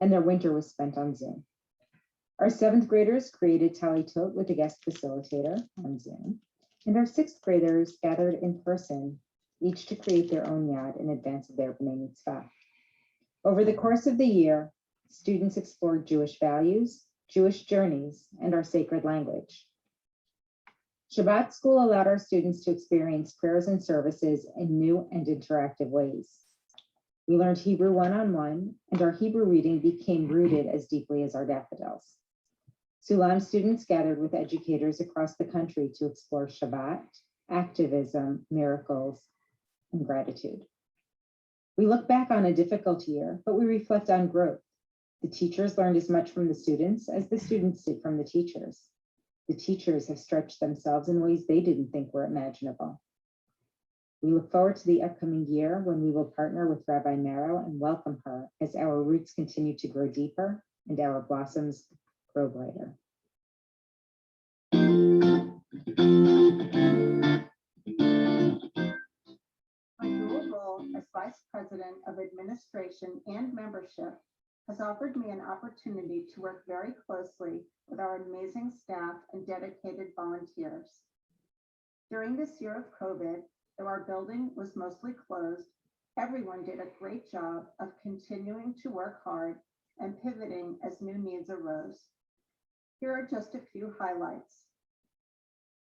and their winter was spent on Zoom. Our 7th graders created Talitot with a guest facilitator on Zoom, and our 6th graders gathered in person, each to create their own yad in advance of their B'nai Mitzvah. Over the course of the year, students explored Jewish values, Jewish journeys, and our sacred language. Shabbat school allowed our students to experience prayers and services in new and interactive ways. We learned Hebrew one-on-one, and our Hebrew reading became rooted as deeply as our daffodils. Sulam students gathered with educators across the country to explore Shabbat, activism, miracles, and gratitude. We look back on a difficult year, but we reflect on growth. The teachers learned as much from the students as the students did from the teachers. The teachers have stretched themselves in ways they didn't think were imaginable. We look forward to the upcoming year when we will partner with Rabbi Merrill and welcome her as our roots continue to grow deeper and our blossoms grow brighter. My dual role as Vice President of Administration and Membership has offered me an opportunity to work very closely with our amazing staff and dedicated volunteers. During this year of COVID, though our building was mostly closed, everyone did a great job of continuing to work hard and pivoting as new needs arose. Here are just a few highlights.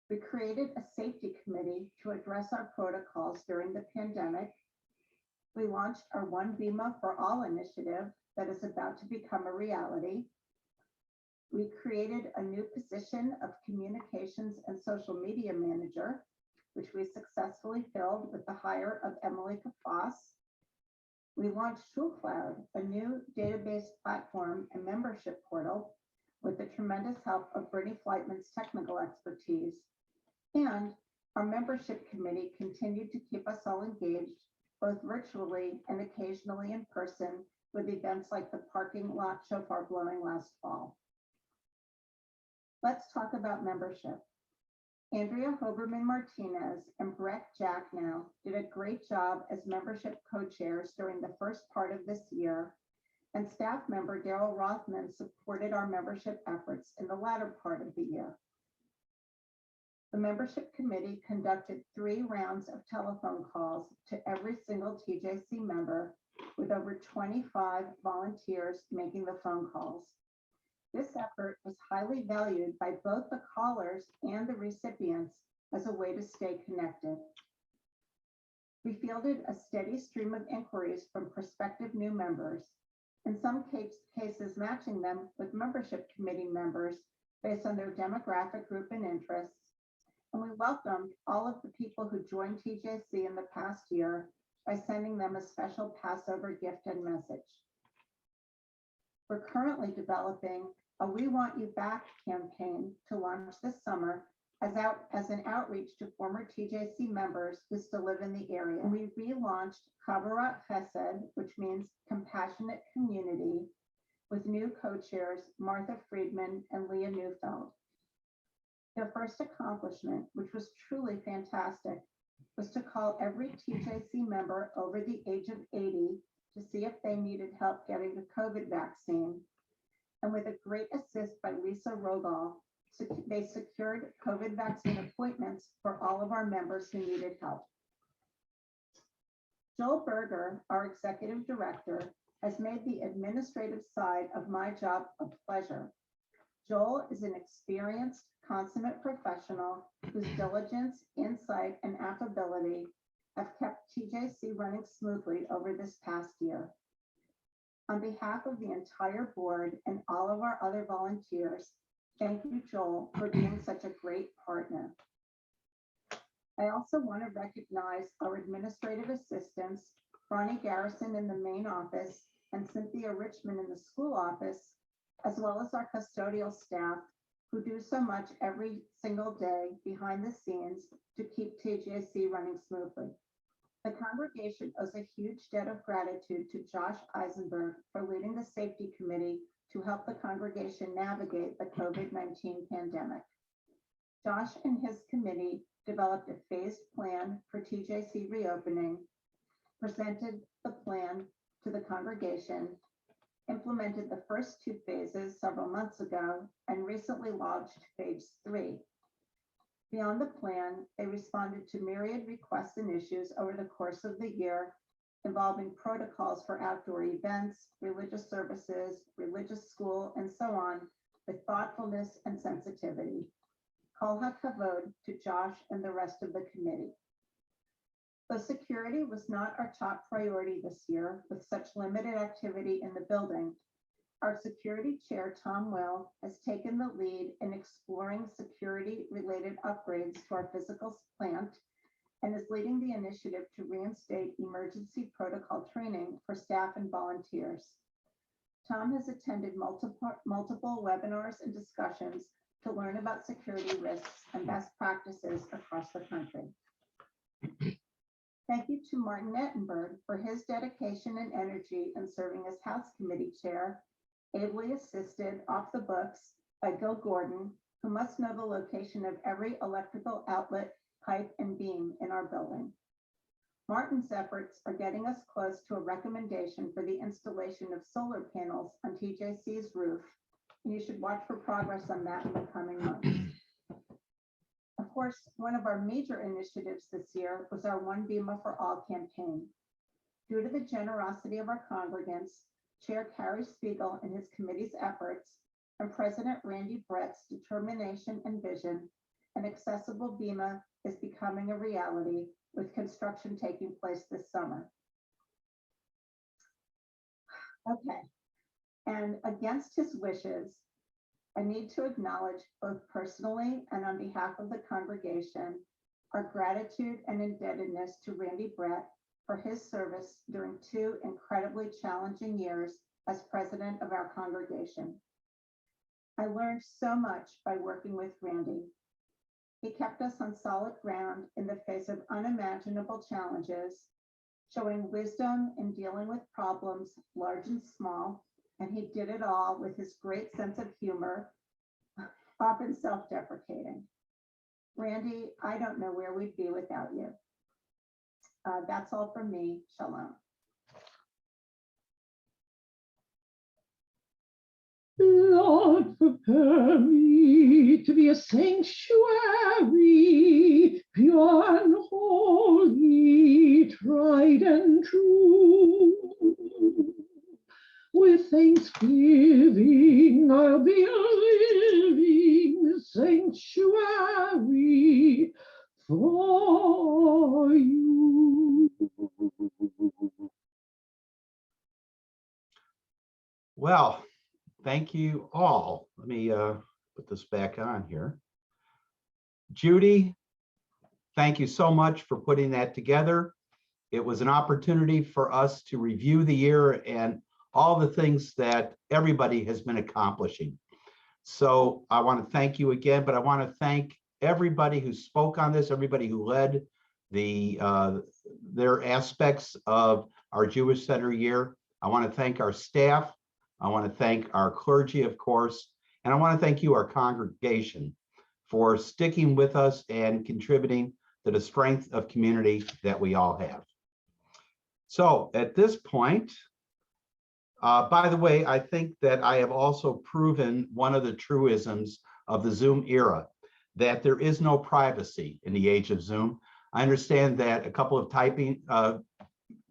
We created a safety committee to address our protocols during the pandemic. We launched our One Bema for All initiative that is about to become a reality. We created a new position of Communications and Social Media Manager, which we successfully filled with the hire of Emily Kafas. We launched SchulCloud, a new database platform and membership portal with the tremendous help of Judy Fleitman's technical expertise. And our membership committee continued to keep us all engaged, both virtually and occasionally in person, with events like the parking lot shofar blowing last fall. Let's talk about membership. Andrea Hoberman Martinez and Brett Jacknow did a great job as membership co-chairs during the first part of this year, and staff member Daryl Rothman supported our membership efforts in the latter part of the year. The membership committee conducted 3 rounds of telephone calls to every single TJC member, with over 25 volunteers making the phone calls. This effort was highly valued by both the callers and the recipients as a way to stay connected. We fielded a steady stream of inquiries from prospective new members, in some cases matching them with membership committee members based on their demographic group and interests. And we welcomed all of the people who joined TJC in the past year by sending them a special Passover gift and message. We're currently developing a We Want You Back campaign to launch this summer as an outreach to former TJC members who still live in the area. And we relaunched Chavarat Chesed, which means compassionate community, with new co-chairs Martha Friedman and Leah Neufeld. Their first accomplishment, which was truly fantastic, was to call every TJC member over the age of 80 to see if they needed help getting the COVID vaccine. And with a great assist by Lisa Rogal, they secured COVID vaccine appointments for all of our members who needed help. Joel Berger, our executive director, has made the administrative side of my job a pleasure. Joel is an experienced, consummate professional whose diligence, insight, and affability have kept TJC running smoothly over this past year. On behalf of the entire board and all of our other volunteers, thank you, Joel, for being such a great partner. I also want to recognize our administrative assistants, Ronnie Garrison in the main office and Cynthia Richmond in the school office, as well as our custodial staff who do so much every single day behind the scenes to keep TJC running smoothly. The congregation owes a huge debt of gratitude to Josh Eisenberg for leading the safety committee to help the congregation navigate the COVID-19 pandemic. Josh and his committee developed a phased plan for TJC reopening, presented the plan to the congregation, implemented the first 2 phases several months ago, and recently launched phase 3. Beyond the plan, they responded to myriad requests and issues over the course of the year, involving protocols for outdoor events, religious services, religious school, and so on, with thoughtfulness and sensitivity. Kol hakavod to Josh and the rest of the committee. Though security was not our top priority this year, with such limited activity in the building, our security chair, Tom Will, has taken the lead in exploring security-related upgrades to our physical plant and is leading the initiative to reinstate emergency protocol training for staff and volunteers. Tom has attended multiple webinars and discussions to learn about security risks and best practices across the country. Thank you to Martin Nettenberg for his dedication and energy in serving as House Committee Chair, ably assisted off the books by Gil Gordon, who must know the location of every electrical outlet, pipe, and beam in our building. Martin's efforts are getting us close to a recommendation for the installation of solar panels on TJC's roof, and you should watch for progress on that in the coming months. Of course, one of our major initiatives this year was our One Bema for All campaign. Due to the generosity of our congregants, Chair Carrie Spiegel and his committee's efforts, and President Randy Brett's determination and vision, an accessible Bema is becoming a reality, with construction taking place this summer. Okay, and against his wishes, I need to acknowledge both personally and on behalf of the congregation, our gratitude and indebtedness to Randy Brett for his service during 2 incredibly challenging years as president of our congregation. I learned so much by working with Randy. He kept us on solid ground in the face of unimaginable challenges, showing wisdom in dealing with problems large and small, and he did it all with his great sense of humor, often self-deprecating. Randy, I don't know where we'd be without you. That's all from me. Shalom. Lord, prepare me to be a sanctuary, pure and holy, tried and true. With thanksgiving, I'll be a living sanctuary for you. Well, thank you all. Let me put this back on here. Judy, thank you so much for putting that together. It was an opportunity for us to review the year and all the things that everybody has been accomplishing. So I want to thank you again, but I want to thank everybody who spoke on this, everybody who led their aspects of our Jewish Center year. I want to thank our staff. I want to thank our clergy, of course, and I want to thank you, our congregation, for sticking with us and contributing to the strength of community that we all have. So at this point, by the way, I think that I have also proven one of the truisms of the Zoom era, that there is no privacy in the age of Zoom. I understand that a couple of typing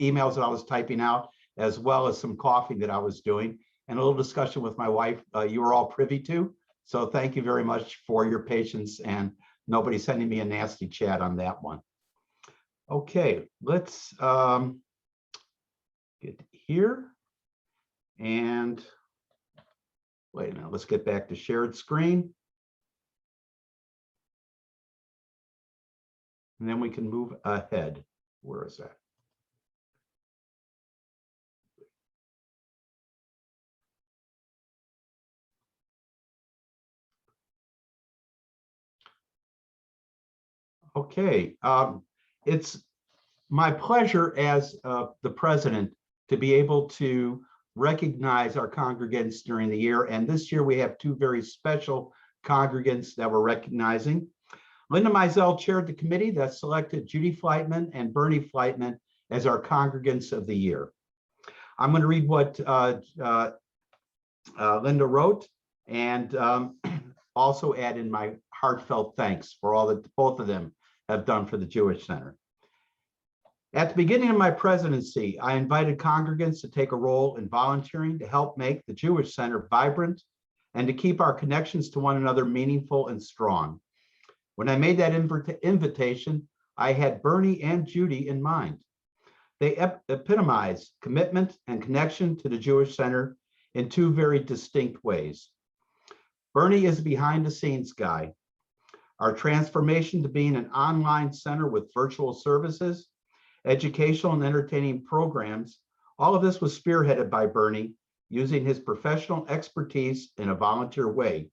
emails that I was typing out, as well as some coughing that I was doing, and a little discussion with my wife, you were all privy to. So thank you very much for your patience and nobody sending me a nasty chat on that one. Okay, let's get here. And wait a minute, let's get back to shared screen. And then we can move ahead. Where is that? Okay, it's my pleasure as the president to be able to recognize our congregants during the year. And this year we have two very special congregants that we're recognizing. Linda Mizell chaired the committee that selected Judy Fleitman and Bernie Fleitman as our congregants of the year. I'm going to read what Linda wrote and also add in my heartfelt thanks for all that both of them have done for the Jewish Center. At the beginning of my presidency, I invited congregants to take a role in volunteering to help make the Jewish Center vibrant and to keep our connections to one another meaningful and strong. When I made that invitation, I had Bernie and Judy in mind. They epitomize commitment and connection to the Jewish Center in two very distinct ways. Bernie is a behind-the-scenes guy. Our transformation to being an online center with virtual services, educational and entertaining programs, all of this was spearheaded by Bernie, using his professional expertise in a volunteer way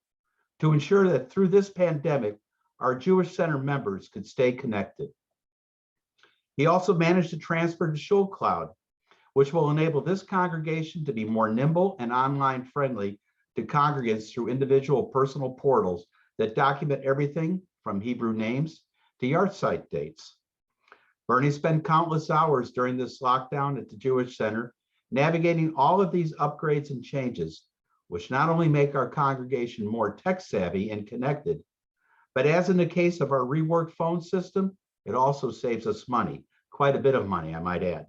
to ensure that through this pandemic, our Jewish Center members could stay connected. He also managed to transfer to SchulCloud, which will enable this congregation to be more nimble and online friendly to congregants through individual personal portals that document everything from Hebrew names to yard site dates. Bernie spent countless hours during this lockdown at the Jewish Center, navigating all of these upgrades and changes, which not only make our congregation more tech savvy and connected, but as in the case of our reworked phone system, it also saves us money, quite a bit of money, I might add.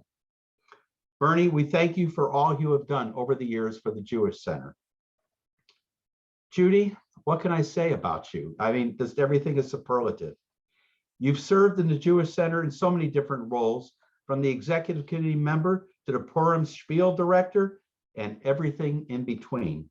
Bernie, we thank you for all you have done over the years for the Jewish Center. Judy, what can I say about you? I mean, just everything is superlative. You've served in the Jewish Center in so many different roles, from the executive committee member to the Purim Spiel director and everything in between.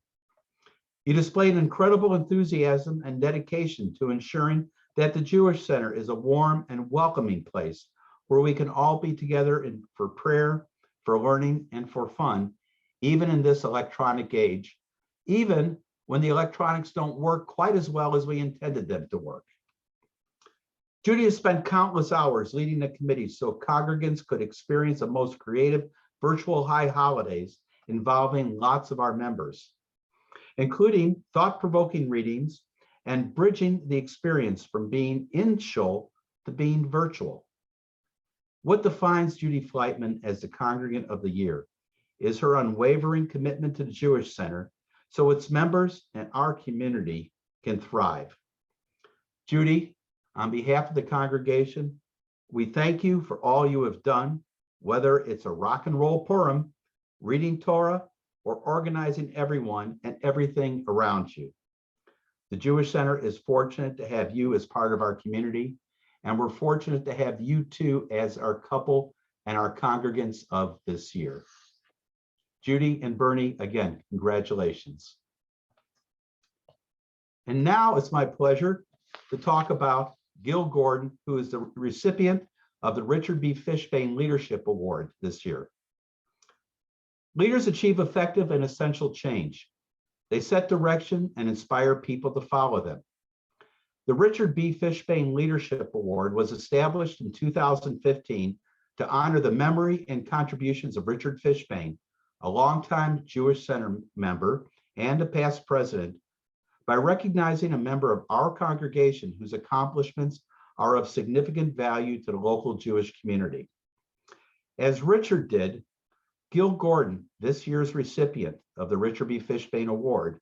You displayed incredible enthusiasm and dedication to ensuring that the Jewish Center is a warm and welcoming place where we can all be together for prayer, for learning, and for fun, even in this electronic age, even when the electronics don't work quite as well as we intended them to work. Judy has spent countless hours leading the committee so congregants could experience the most creative virtual high holidays involving lots of our members, including thought-provoking readings and bridging the experience from being in Shoal to being virtual. What defines Judy Fleitman as the Congregant of the Year is her unwavering commitment to the Jewish Center so its members and our community can thrive. Judy, on behalf of the congregation, we thank you for all you have done, whether it's a rock and roll Purim, reading Torah, or organizing everyone and everything around you. The Jewish Center is fortunate to have you as part of our community, and we're fortunate to have you two as our couple and our congregants of this year. Judy and Bernie, again, congratulations. And now it's my pleasure to talk about Gil Gordon, who is the recipient of the Richard B. Fishbane Leadership Award this year. Leaders achieve effective and essential change. They set direction and inspire people to follow them. The Richard B. Fishbane Leadership Award was established in 2015 to honor the memory and contributions of Richard Fishbane, a longtime Jewish Center member and a past president, by recognizing a member of our congregation whose accomplishments are of significant value to the local Jewish community. As Richard did, Gil Gordon, this year's recipient of the Richard B. Fishbane Award,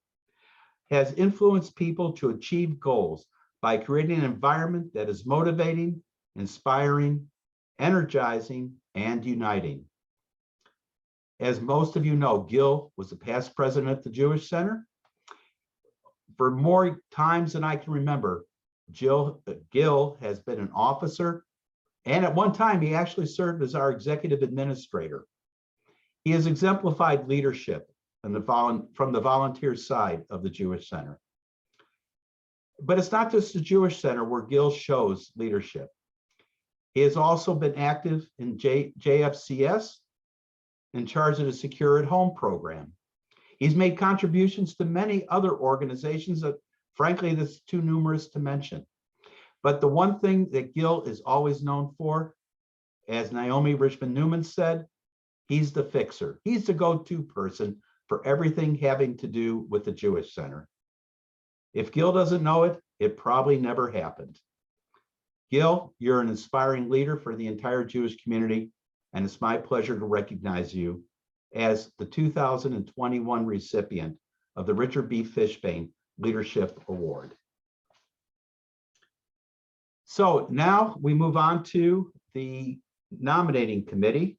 has influenced people to achieve goals by creating an environment that is motivating, inspiring, energizing, and uniting. As most of you know, Gil was the past president of the Jewish Center. For more times than I can remember, Gil has been an officer, and at one time he actually served as our executive administrator. He has exemplified leadership from the volunteer side of the Jewish Center. But it's not just the Jewish Center where Gil shows leadership. He has also been active in JFCS, in charge of the Secure at Home program. He's made contributions to many other organizations that, frankly, that's too numerous to mention. But the one thing that Gil is always known for, as Naomi Richmond Newman said, he's the fixer. He's the go-to person for everything having to do with the Jewish Center. If Gil doesn't know it, it probably never happened. Gil, you're an inspiring leader for the entire Jewish community, and it's my pleasure to recognize you as the 2021 recipient of the Richard B. Fishbane Leadership Award. So now we move on to the nominating committee,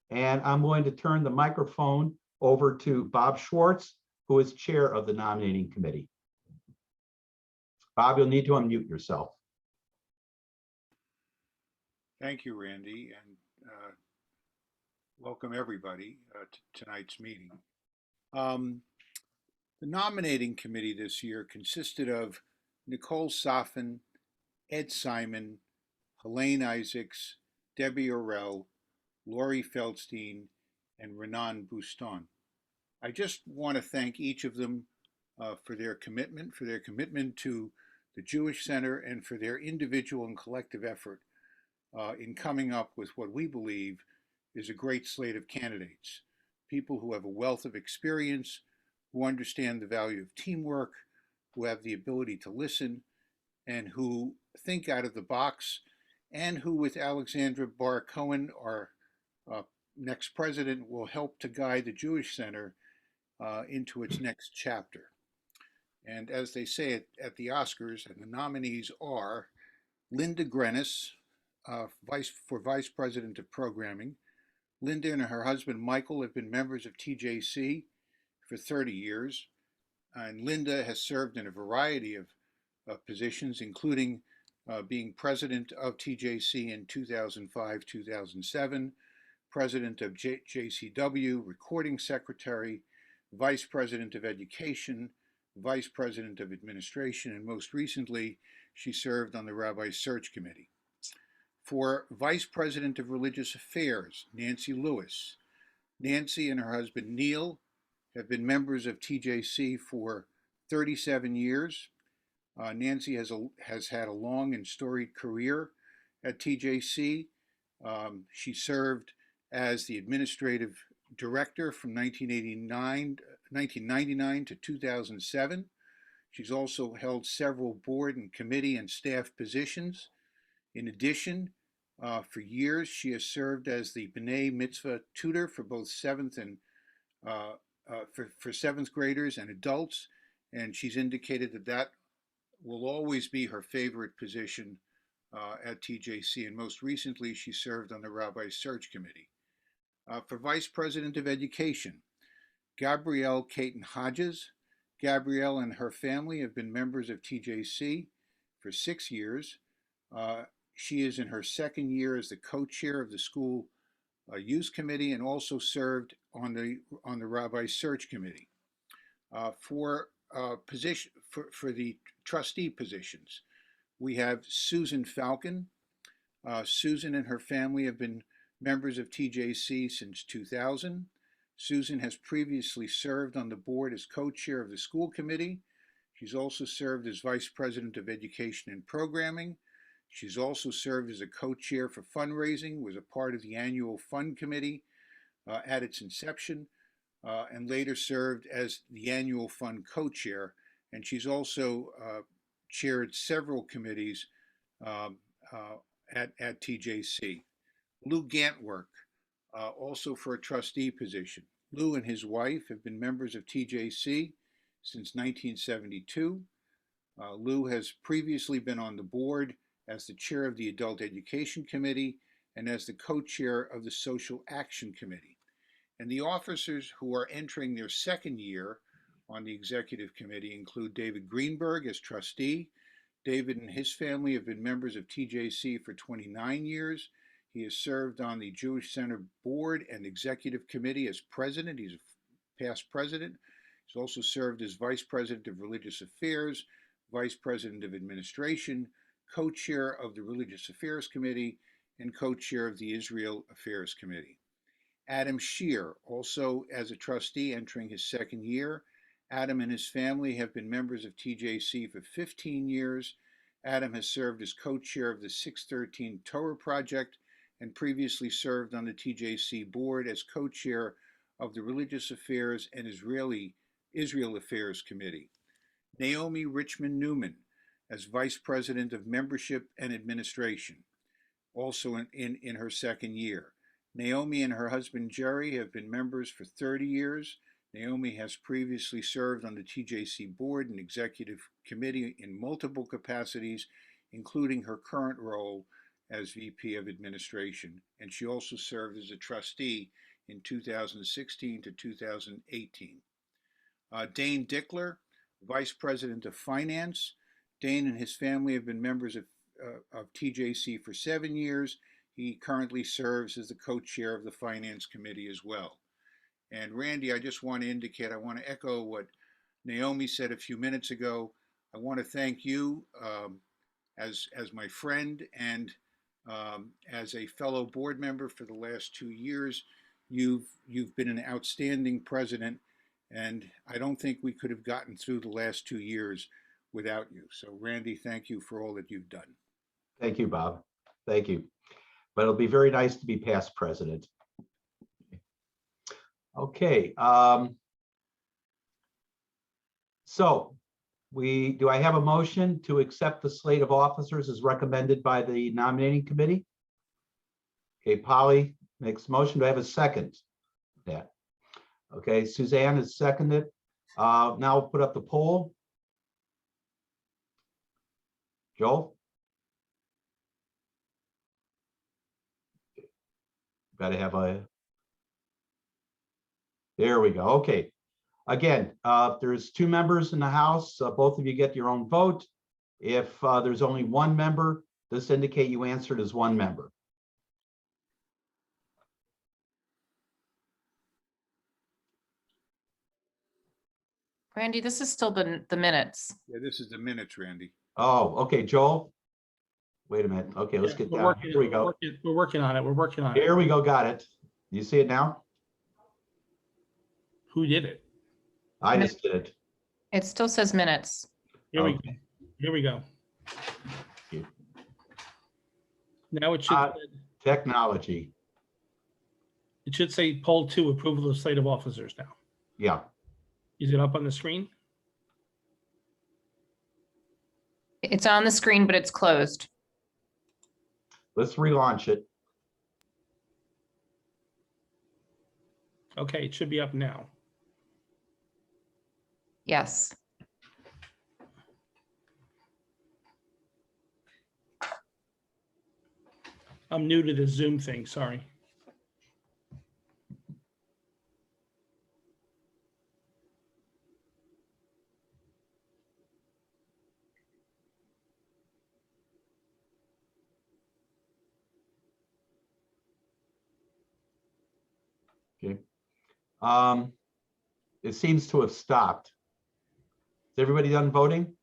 and I'm going to turn the microphone over to Bob Schwartz, who is chair of the nominating committee. Bob, you'll need to unmute yourself. Thank you, Randy, and welcome everybody to tonight's meeting. The nominating committee this year consisted of Nicole Safin, Ed Simon, Helene Isaacs, Debbie Orell, Lori Feldstein, and Renan Buston. I just want to thank each of them for their commitment to the Jewish Center, and for their individual and collective effort in coming up with what we believe is a great slate of candidates. People who have a wealth of experience, who understand the value of teamwork, who have the ability to listen, and who think out of the box, and who, with Alexandra Barr Cohen, our next president, will help to guide the Jewish Center into its next chapter. And as they say at the Oscars, and the nominees are Linda Grenis for Vice President of Programming. Linda and her husband Michael have been members of TJC for 30 years. And Linda has served in a variety of positions, including being president of TJC in 2005-2007, president of JCW, recording secretary, vice president of education, vice president of administration, and most recently, she served on the Rabbi Search Committee. For vice president of religious affairs, Nancy Lewis. Nancy and her husband Neil have been members of TJC for 37 years. Nancy has had a long and storied career at TJC. She served as the administrative director from 1999 to 2007. She's also held several board and committee and staff positions. In addition, for years, she has served as the B'nai Mitzvah tutor for both seventh and for seventh graders and adults, and she's indicated that that will always be her favorite position at TJC. And most recently, she served on the Rabbi Search Committee. For Vice President of Education, Gabrielle Caton Hodges. Gabrielle and her family have been members of TJC for 6 years. She is in her second year as the co-chair of the school use committee and also served on the Rabbi Search Committee. For the trustee positions, we have Susan Falcon. Susan and her family have been members of TJC since 2000. Susan has previously served on the board as co-chair of the school committee. She's also served as vice president of education and programming. She's also served as a co-chair for fundraising, was a part of the annual fund committee at its inception, and later served as the annual fund co-chair. And she's also chaired several committees at TJC. Lou Gantwork, also for a trustee position. Lou and his wife have been members of TJC since 1972. Lou has previously been on the board as the chair of the Adult Education Committee and as the co-chair of the Social Action Committee. And the officers who are entering their second year on the Executive Committee include David Greenberg as trustee. David and his family have been members of TJC for 29 years. He has served on the Jewish Center Board and Executive Committee as president. He's a past president. He's also served as vice president of religious affairs, vice president of administration, co-chair of the Religious Affairs Committee, and co-chair of the Israel Affairs Committee. Adam Shear, also as a trustee entering his second year. Adam and his family have been members of TJC for 15 years. Adam has served as co-chair of the 613 Torah Project and previously served on the TJC board as co-chair of the Religious Affairs and Israel Affairs Committee. Naomi Richmond Newman as Vice President of Membership and Administration, also in her second year. Naomi and her husband Jerry have been members for 30 years. Naomi has previously served on the TJC board and executive committee in multiple capacities, including her current role as VP of Administration, and she also served as a trustee in 2016 to 2018. Dane Dickler, Vice President of Finance. Dane and his family have been members of TJC for 7 years. He currently serves as the co-chair of the Finance Committee as well. And Randy, I just want to indicate, I want to echo what Naomi said a few minutes ago. I want to thank you as my friend and as a fellow board member for the last 2 years. You've been an outstanding president, and I don't think we could have gotten through the last 2 years without you. So Randy, thank you for all that you've done. Thank you, Bob. Thank you. But it'll be very nice to be past president. Okay. So do I have a motion to accept the slate of officers as recommended by the nominating committee? Okay, Polly makes a motion. Do I have a second? Yeah. Okay, Suzanne has seconded. Now we'll put up the poll. Joel? Got to have a, there we go. Okay. Again, if there's 2 members in the House, both of you get your own vote. If there's only 1 member, this indicate you answered as 1 member. Randy, this is still the minutes. Yeah, this is the minutes, Randy. Oh, okay, Joel. Wait a minute. Okay, let's get down. Here we go. We're working on it. We're working on it. Here we go. Got it. You see it now? Who did it? I just did it. It still says minutes. Here we go. Here we go. Now it should technology. It should say poll 2, approval of slate of officers now. Yeah. Is it up on the screen? It's on the screen, but it's closed. Let's relaunch it. Okay, it should be up now. Yes. I'm new to the Zoom thing, sorry. Okay. It seems to have stopped. Is everybody done voting?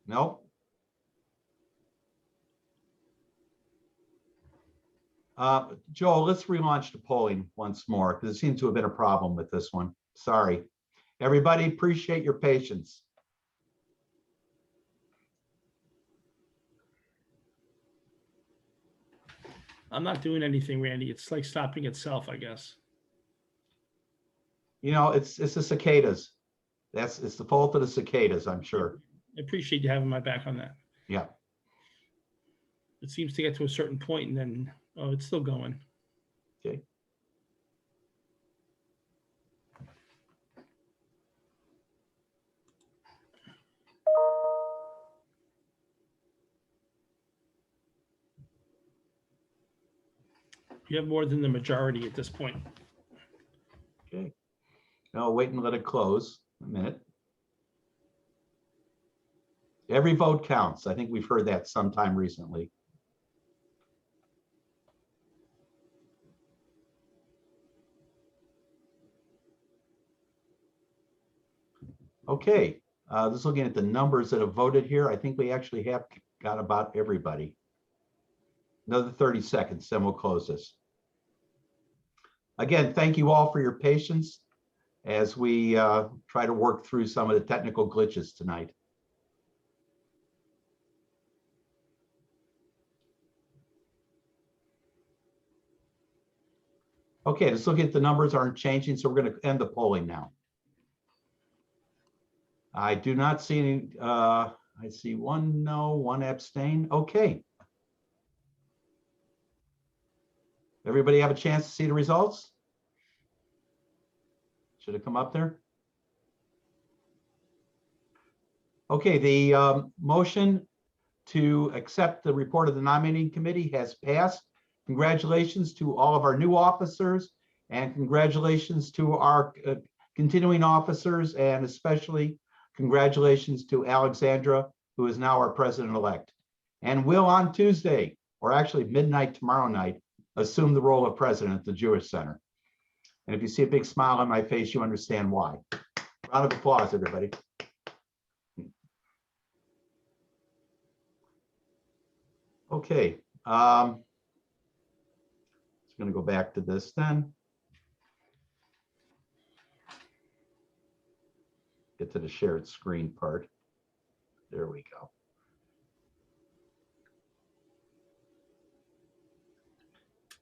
No? Joel, let's relaunch the polling once more because it seems to have been a problem with this one. Sorry. Everybody, appreciate your patience. I'm not doing anything, Randy. It's like stopping itself, I guess. You know, it's the cicadas. It's the fault of the cicadas, I'm sure. I appreciate you having my back on that. Yeah. It seems to get to a certain point and then, oh, it's still going. Okay. You have more than the majority at this point. Okay. Now wait and let it close a minute. Every vote counts. I think we've heard that sometime recently. Okay, just looking at the numbers that have voted here, I think we actually have got about everybody. Another 30 seconds, then we'll close this. Again, thank you all for your patience as we try to work through some of the technical glitches tonight. Okay, let's look at the numbers aren't changing, so we're going to end the polling now. I do not see any, I see one no, one abstain. Okay. Everybody have a chance to see the results? Should it come up there? Okay, the motion to accept the report of the nominating committee has passed. Congratulations to all of our new officers and congratulations to our continuing officers, and especially congratulations to Alexandra, who is now our president-elect, and will on Tuesday, or actually midnight tomorrow night, assume the role of president at the Jewish Center. And if you see a big smile on my face, you understand why. Round of applause, everybody. Okay. Just going to go back to this then. Get to the shared screen part. There we go.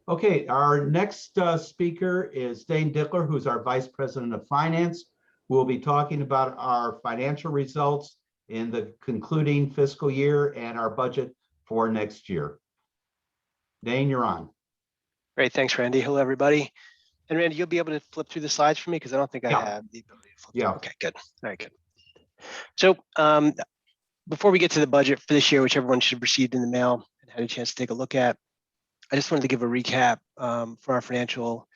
Okay, our next speaker is Dane Dickler, who's our Vice President of Finance. We'll be talking about our financial results in the concluding fiscal year and our budget for next year. Dane, you're on. Great, thanks, Randy. Hello, everybody. And Randy, you'll be able to flip through the slides for me because I don't think I have the ability to flip. Yeah. Okay, good. All right, good. So before we get to the budget for this year, which everyone should have received in the mail and had a chance to take a look at, I just wanted to give a recap for our financial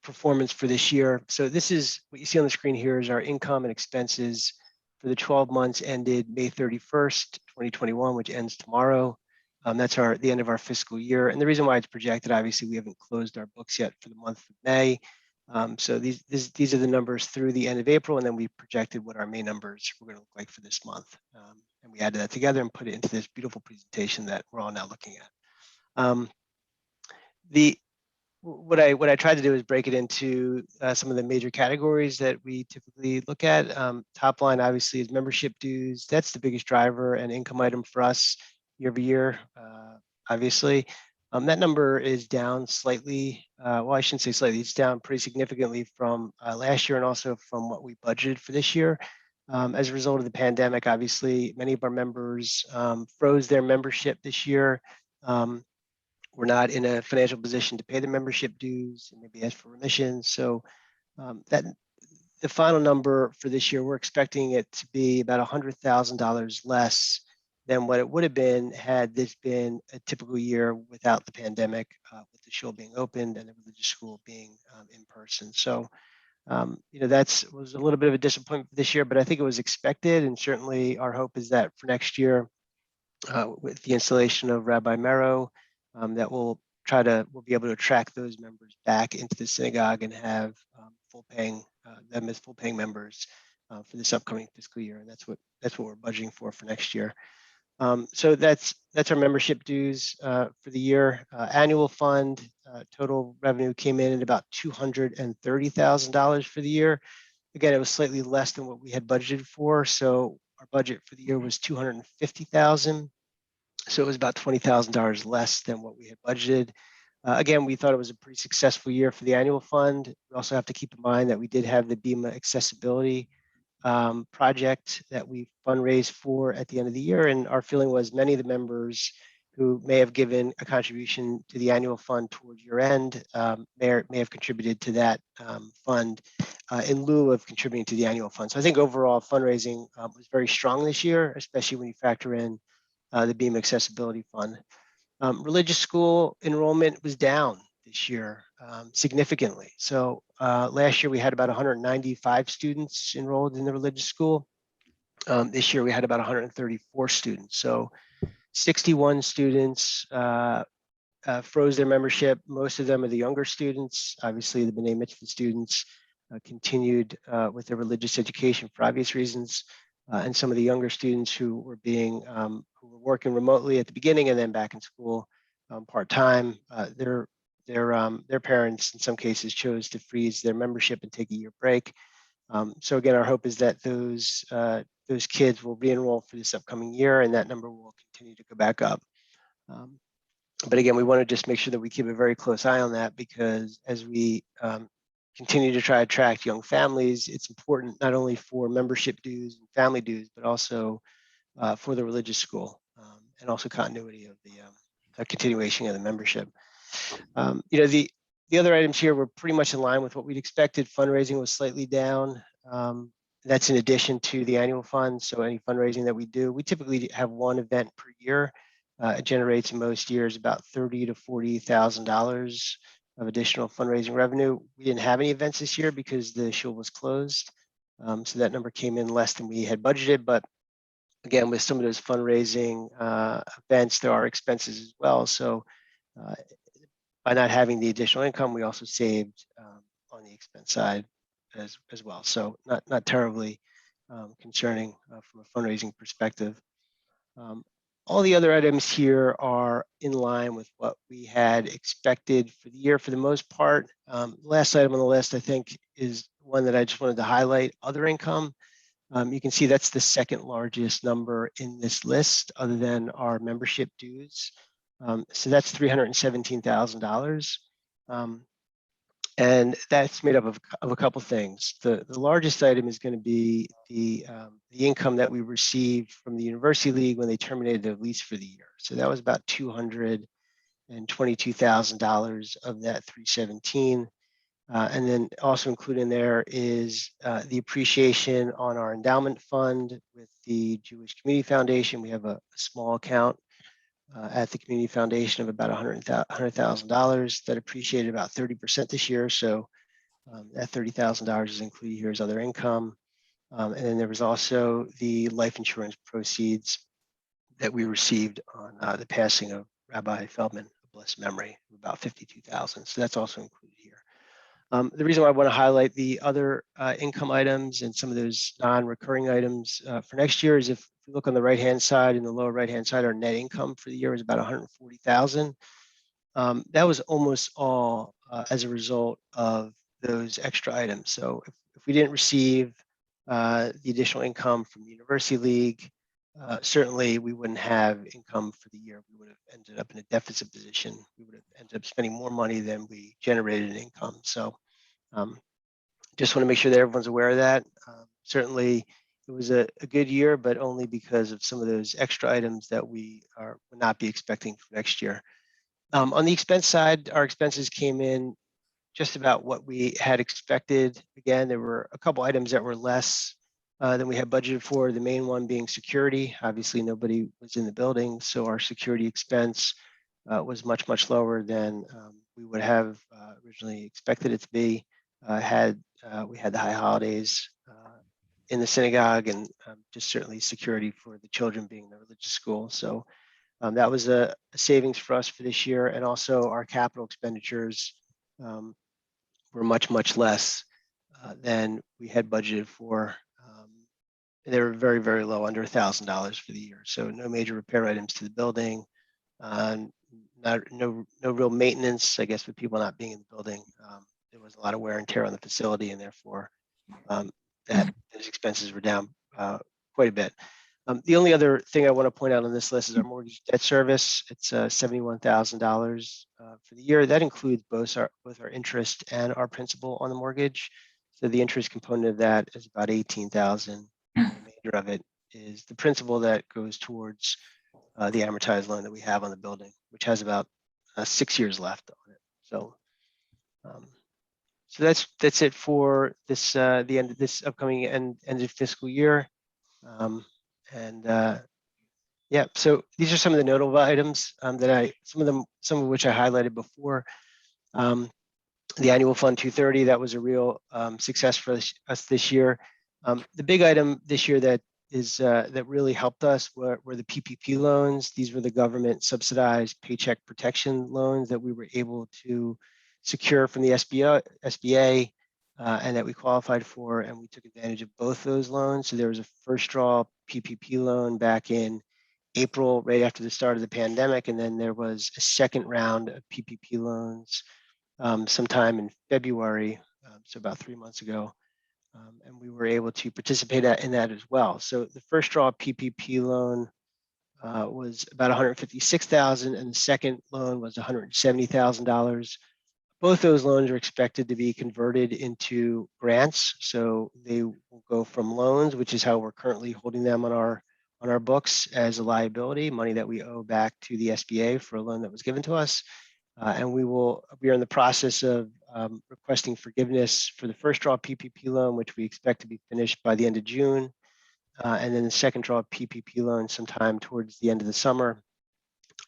performance for this year. So this is what you see on the screen here is our income and expenses for the 12 months ended May 31st, 2021, which ends tomorrow. That's the end of our fiscal year. And the reason why it's projected, obviously, we haven't closed our books yet for the month of May. So these are the numbers through the end of April, and then we projected what our May numbers were going to look like for this month. And we added that together and put it into this beautiful presentation that we're all now looking at. What I tried to do is break it into some of the major categories that we typically look at. Top line, obviously, is membership dues. That's the biggest driver and income item for us year over year, obviously. That number is down slightly. Well, I shouldn't say slightly. It's down pretty significantly from last year and also from what we budgeted for this year. As a result of the pandemic, obviously, many of our members froze their membership this year. We're not in a financial position to pay the membership dues and maybe ask for remission. So that the final number for this year, we're expecting it to be about $100,000 less than what it would have been had this been a typical year without the pandemic, with the shul being opened and the religious school being in person. So, that was a little bit of a disappointment this year, but I think it was expected. And certainly our hope is that for next year, with the installation of Rabbi Mero, that we'll be able to attract those members back into the synagogue and have them as full paying members for this upcoming fiscal year. And that's what we're budgeting for next year. So that's our membership dues for the year. Annual fund total revenue came in at about $230,000 for the year. Again, it was slightly less than what we had budgeted for. So our budget for the year was $250,000. So it was about $20,000 less than what we had budgeted. Again, we thought it was a pretty successful year for the annual fund. We also have to keep in mind that we did have the Bema accessibility project that we fundraised for at the end of the year. And our feeling was many of the members who may have given a contribution to the annual fund towards year end may have contributed to that fund in lieu of contributing to the annual fund. So I think overall fundraising was very strong this year, especially when you factor in the Bema accessibility fund. Religious school enrollment was down this year significantly. So last year we had about 195 students enrolled in the religious school. This year we had about 134 students. So 61 students froze their membership. Most of them are the younger students. Obviously the B'nai Mitzvah students continued with their religious education for obvious reasons. And some of the younger students who were working remotely at the beginning and then back in school part-time, their parents in some cases chose to freeze their membership and take a year break. So again, our hope is that those kids will re-enroll for this upcoming year and that number will continue to go back up. But again, we want to just make sure that we keep a very close eye on that, because as we continue to try to attract young families, it's important not only for membership dues and family dues, but also for the religious school and also continuity of the continuation of the membership. The other items here were pretty much in line with what we'd expected. Fundraising was slightly down. That's in addition to the annual fund. So any fundraising that we do, we typically have one event per year. It generates in most years about $30,000 to $40,000 of additional fundraising revenue. We didn't have any events this year because the shul was closed. So that number came in less than we had budgeted. But again, with some of those fundraising events, there are expenses as well. So by not having the additional income, we also saved on the expense side as well. So not terribly concerning from a fundraising perspective. All the other items here are in line with what we had expected for the year for the most part. Last item on the list, I think, is one that I just wanted to highlight, other income. You can see that's the second largest number in this list other than our membership dues. So that's $317,000. And that's made up of a couple things. The largest item is going to be the income that we received from the University League when they terminated their lease for the year. So that was about $222,000 of that 317. And then also included in there is the appreciation on our endowment fund with the Jewish Community Foundation. We have a small account at the Community Foundation of about $100,000 that appreciated about 30% this year. So that $30,000 is included here as other income. And then there was also the life insurance proceeds that we received on the passing of Rabbi Feldman of blessed memory, about $52,000. So that's also included here. The reason why I want to highlight the other income items and some of those non-recurring items for next year is if you look on the right-hand side, in the lower right-hand side, our net income for the year was about $140,000. That was almost all as a result of those extra items. So if we didn't receive the additional income from the University League, certainly we wouldn't have income for the year. We would have ended up in a deficit position. We would have ended up spending more money than we generated in income. So just want to make sure that everyone's aware of that. Certainly it was a good year, but only because of some of those extra items that we will not be expecting for next year. On the expense side, our expenses came in just about what we had expected. Again, there were a couple items that were less than we had budgeted for. The main one being security. Obviously, nobody was in the building, so our security expense was much lower than we would have originally expected it to be. We had the high holidays in the synagogue, and just certainly security for the children being in the religious school. So that was a savings for us for this year, and also our capital expenditures were much less than we had budgeted for. They were very low, under $1,000 for the year. So no major repair items to the building, no real maintenance, I guess, with people not being in the building. There was a lot of wear and tear on the facility, and therefore those expenses were down quite a bit. The only other thing I want to point out on this list is our mortgage debt service. It's $71,000 for the year. That includes both our interest and our principal on the mortgage. So the interest component of that is about $18,000. The remainder of it is the principal that goes towards the amortized loan that we have on the building, which has about 6 years left on it. So, so that's it for this the end of this upcoming end of fiscal year. Yeah, so these are some of the notable items that some of which I highlighted before. The annual Fund 230, that was a real success for us this year. The big item this year that really helped us were the PPP loans. These were the government subsidized paycheck protection loans that we were able to secure from the SBA and that we qualified for, and we took advantage of both those loans. So there was a first draw PPP loan back in April, right after the start of the pandemic, and then there was a second round of PPP loans sometime in February, so about 3 months ago, and we were able to participate in that as well. So the first draw PPP loan was about $156,000, and the second loan was $170,000. Both those loans are expected to be converted into grants, so they will go from loans, which is how we're currently holding them on our books as a liability, money that we owe back to the SBA for a loan that was given to us. And we are in the process of requesting forgiveness for the first draw PPP loan, which we expect to be finished by the end of June, and then the second draw PPP loan sometime towards the end of the summer.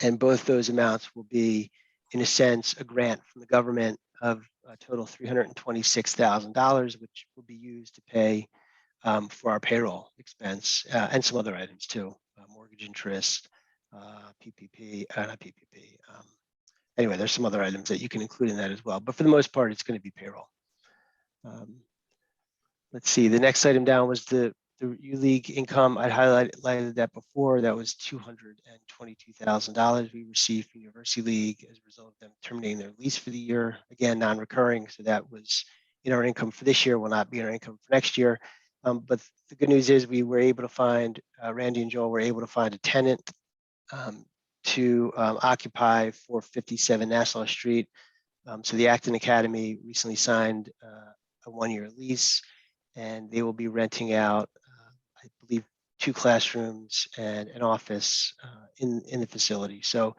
And both those amounts will be, in a sense, a grant from the government of a total $326,000, which will be used to pay for our payroll expense and some other items too, mortgage interest, PPP, not PPP. Anyway, there's some other items that you can include in that as well, but for the most part, it's going to be payroll. Let's see, the next item down was the U-League income. I highlighted that before. That was $222,000 we received from University League as a result of them terminating their lease for the year. Again, non-recurring, so that was in our income for this year, will not be in our income for next year. But the good news is we were able to find, Randy and Joel were able to find a tenant to occupy 457 Nassau Street. So the Acton Academy recently signed a one-year lease, and they will be renting out, I believe, 2 classrooms and an office in the facility. So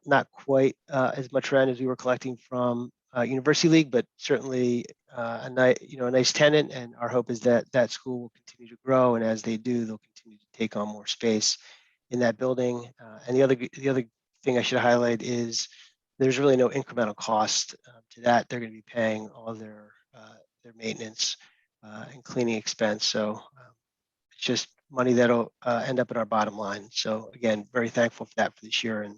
not quite as much rent as we were collecting from University League, but certainly a nice tenant. And our hope is that that school will continue to grow, and as they do, they'll continue to take on more space in that building. And the other thing I should highlight is there's really no incremental cost to that. They're going to be paying all their maintenance and cleaning expense. So it's just money that'll end up in our bottom line. So again, very thankful for that for this year, and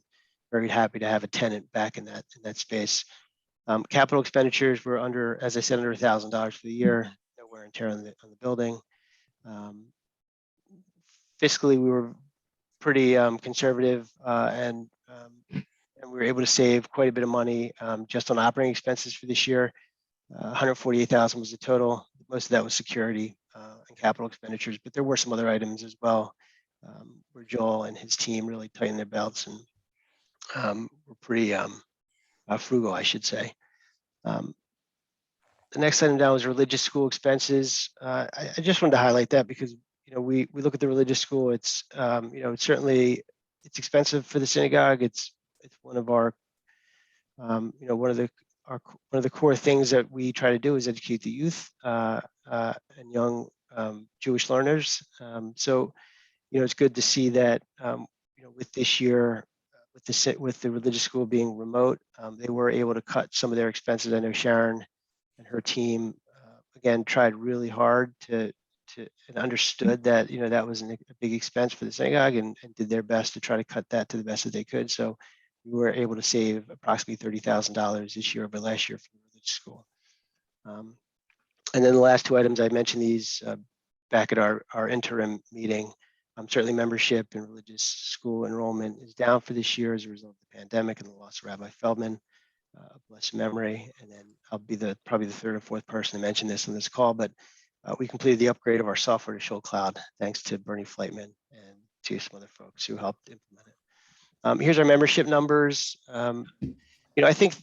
very happy to have a tenant back in that space. Capital expenditures were under, as I said, under $1,000 for the year. No wear and tear on the building. Fiscally, we were pretty conservative, and we were able to save quite a bit of money just on operating expenses for this year. $148,000 was the total. Most of that was security and capital expenditures, but there were some other items as well where Joel and his team really tightened their belts and were pretty frugal, I should say. The next item down was religious school expenses. I just wanted to highlight that because we look at the religious school. It's it's certainly it's expensive for the synagogue. It's one of our one of the core things that we try to do is educate the youth and young Jewish learners. So it's good to see that with this year, with the religious school being remote, they were able to cut some of their expenses. I know Sharon and her team again tried really hard to and understood that that was a big expense for the synagogue and did their best to try to cut that to the best that they could. So we were able to save approximately $30,000 this year over last year from the religious school. And then the last two items, I mentioned these back at our interim meeting. Certainly membership in religious school enrollment is down for this year as a result of the pandemic and the loss of Rabbi Feldman, blessed memory. And then I'll be probably the third or fourth person to mention this on this call, but we completed the upgrade of our software to Shoal Cloud, thanks to Bernie Fleitman and to some other folks who helped implement it. Here's our membership numbers. I think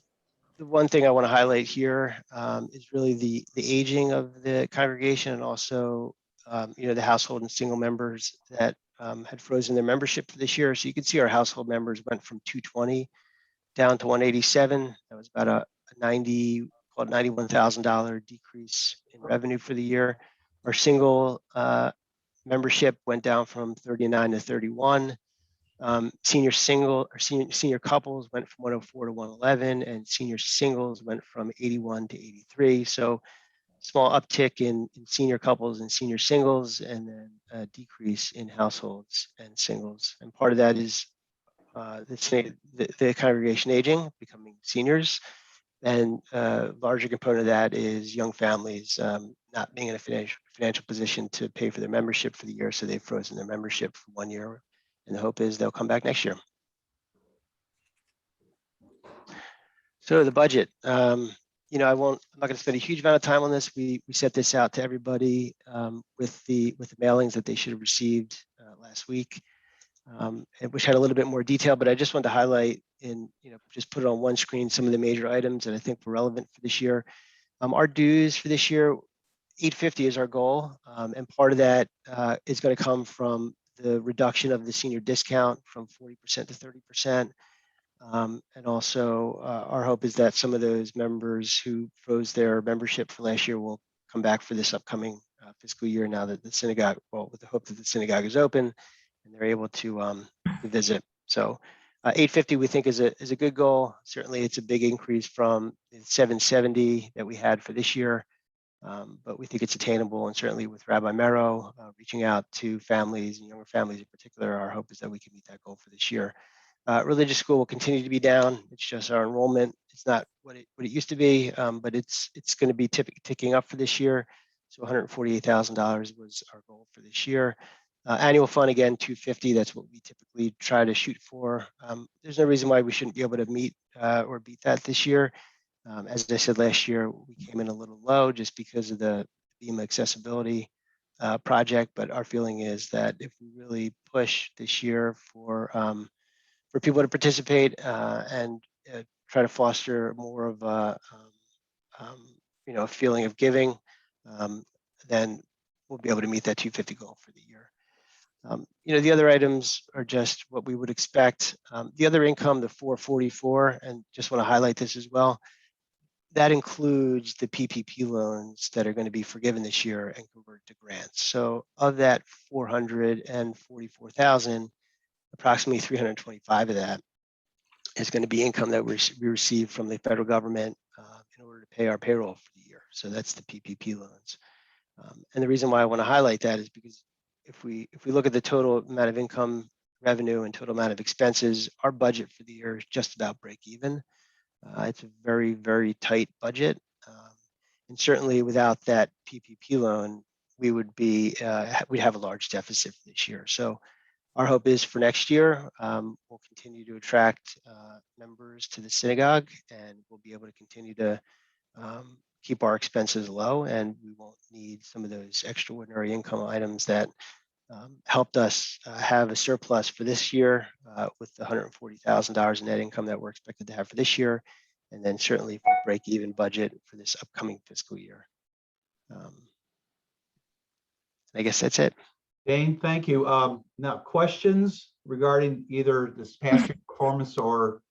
the one thing I want to highlight here is really the aging of the congregation and also the household and single members that had frozen their membership for this year. So you can see our household members went from 220 down to 187. That was about a $91,000 decrease in revenue for the year. Our single membership went down from 39 to 31. Senior couples went from 104 to 111, and senior singles went from 81 to 83. So small uptick in senior couples and senior singles, and then a decrease in households and singles. And part of that is the congregation aging, becoming seniors. And a larger component of that is young families not being in a financial position to pay for their membership for the year. So they've frozen their membership for 1 year. And the hope is they'll come back next year. So the budget, I'm not going to spend a huge amount of time on this. We set this out to everybody with the mailings that they should have received last week, which had a little bit more detail, but I just wanted to highlight and just put it on one screen some of the major items that I think were relevant for this year. Our dues for this year, $850 is our goal, and part of that is going to come from the reduction of the senior discount from 40% to 30%. And also our hope is that some of those members who froze their membership for last year will come back for this upcoming fiscal year now that the synagogue, with the hope that the synagogue is open and they're able to visit. So $850 we think is a good goal. Certainly it's a big increase from the $770 that we had for this year. But we think it's attainable, and certainly with Rabbi Mero reaching out to families and younger families in particular, our hope is that we can meet that goal for this year. Religious school will continue to be down. It's just our enrollment. It's not what it used to be, but it's going to be ticking up for this year. So $148,000 was our goal for this year. Annual fund, again, $250. That's what we typically try to shoot for. There's no reason why we shouldn't be able to meet or beat that this year. As I said last year, we came in a little low just because of the Bema accessibility project, but our feeling is that if we really push this year for people to participate and try to foster more of a feeling of giving, then we'll be able to meet that 250 goal for the year. The other items are just what we would expect. The other income, the 444, and just want to highlight this as well. That includes the PPP loans that are going to be forgiven this year and converted to grants. So of that 444,000, approximately 325 of that is going to be income that we receive from the federal government in order to pay our payroll for the year. So that's the PPP loans. And the reason why I want to highlight that is because if we look at the total amount of income, revenue, and total amount of expenses, our budget for the year is just about break even. It's a very, very tight budget. And certainly without that PPP loan, we would be, we'd have a large deficit for this year. So our hope is for next year, we'll continue to attract members to the synagogue, and we'll be able to continue to keep our expenses low, and we won't need some of those extraordinary income items that helped us have a surplus for this year with the $140,000 in net income that we're expected to have for this year, and then certainly for break-even budget for this upcoming fiscal year. I guess that's it. Dane, thank you. Now, questions regarding either this past year performance or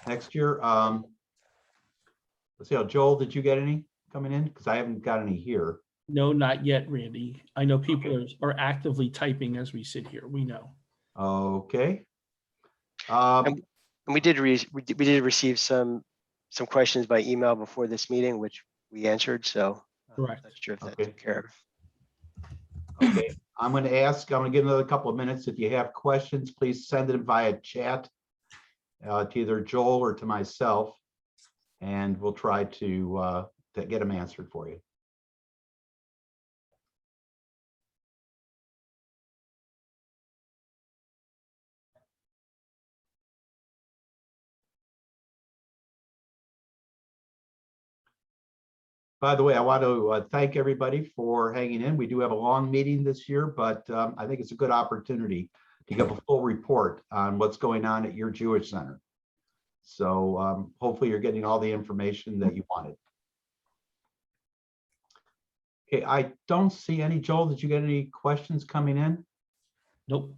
next year? Let's see, Joel, did you get any coming in? Because I haven't got any here. No, not yet, Randy. I know people are actively typing as we sit here. We know. Okay. And we did receive some questions by email before this meeting, which we answered. So Correct. I'm not sure if that Okay. took care of. Okay, I'm going to give another couple of minutes. If you have questions, please send it via chat to either Joel or to myself, and we'll try to get them answered for you. By the way, I want to thank everybody for hanging in. We do have a long meeting this year, but I think it's a good opportunity to give a full report on what's going on at your Jewish Center. So hopefully you're getting all the information that you wanted. Okay, I don't see any. Joel, did you get any questions coming in? Nope.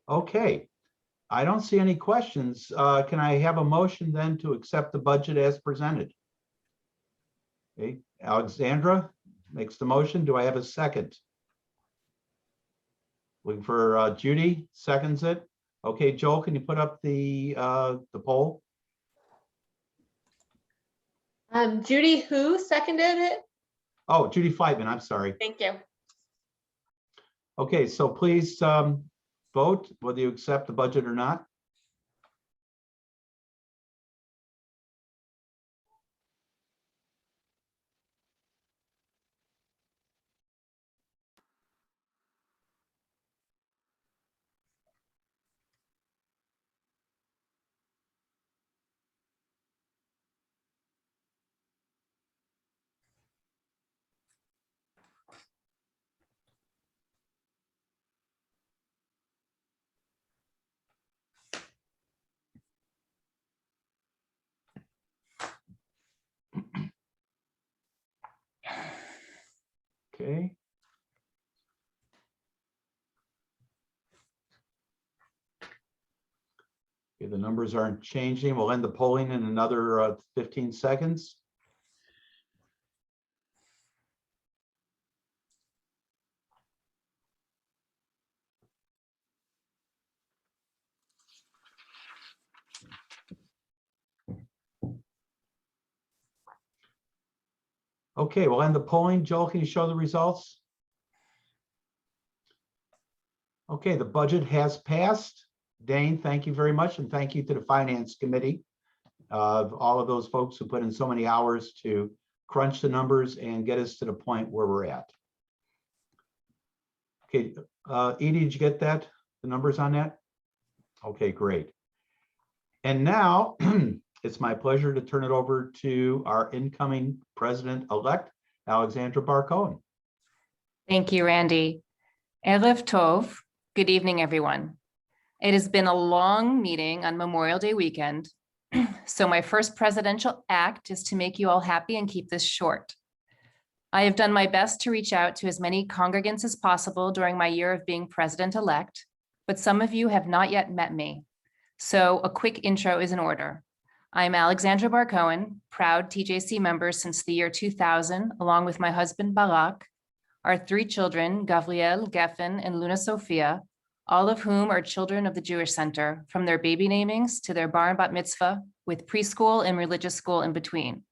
Okay, I don't see any questions. Can I have a motion then to accept the budget as presented? Okay, Alexandra makes the motion. Do I have a second? Looking for Judy, seconds it. Okay, Joel, can you put up the poll? Judy, who seconded it? Oh, Judy Fleitman, I'm sorry. Thank you. Okay, so please vote whether you accept the budget or not. Okay. Okay, the numbers aren't changing. We'll end the polling in another 15 seconds. Okay, we'll end the polling. Joel, can you show the results? Okay, the budget has passed. Dane, thank you very much. And thank you to the Finance Committee of all of those folks who put in so many hours to crunch the numbers and get us to the point where we're at. Okay, Edie, did you get that? The numbers on that? Okay, great. And now it's my pleasure to turn it over to our incoming president-elect, Alexandra Bar-Cohen. Thank you, Randy. Erev Tov. Good evening, everyone. It has been a long meeting on Memorial Day weekend, so my first presidential act is to make you all happy and keep this short. I have done my best to reach out to as many congregants as possible during my year of being president-elect, but some of you have not yet met me. So a quick intro is in order. I'm Alexandra Bar-Cohen, proud TJC member since the year 2000, along with my husband Barak, our 3 children, Gavriel, Geffen, and Luna Sophia, all of whom are children of the Jewish Center, from their baby namings to their bar and bat mitzvah, with preschool and religious school in between.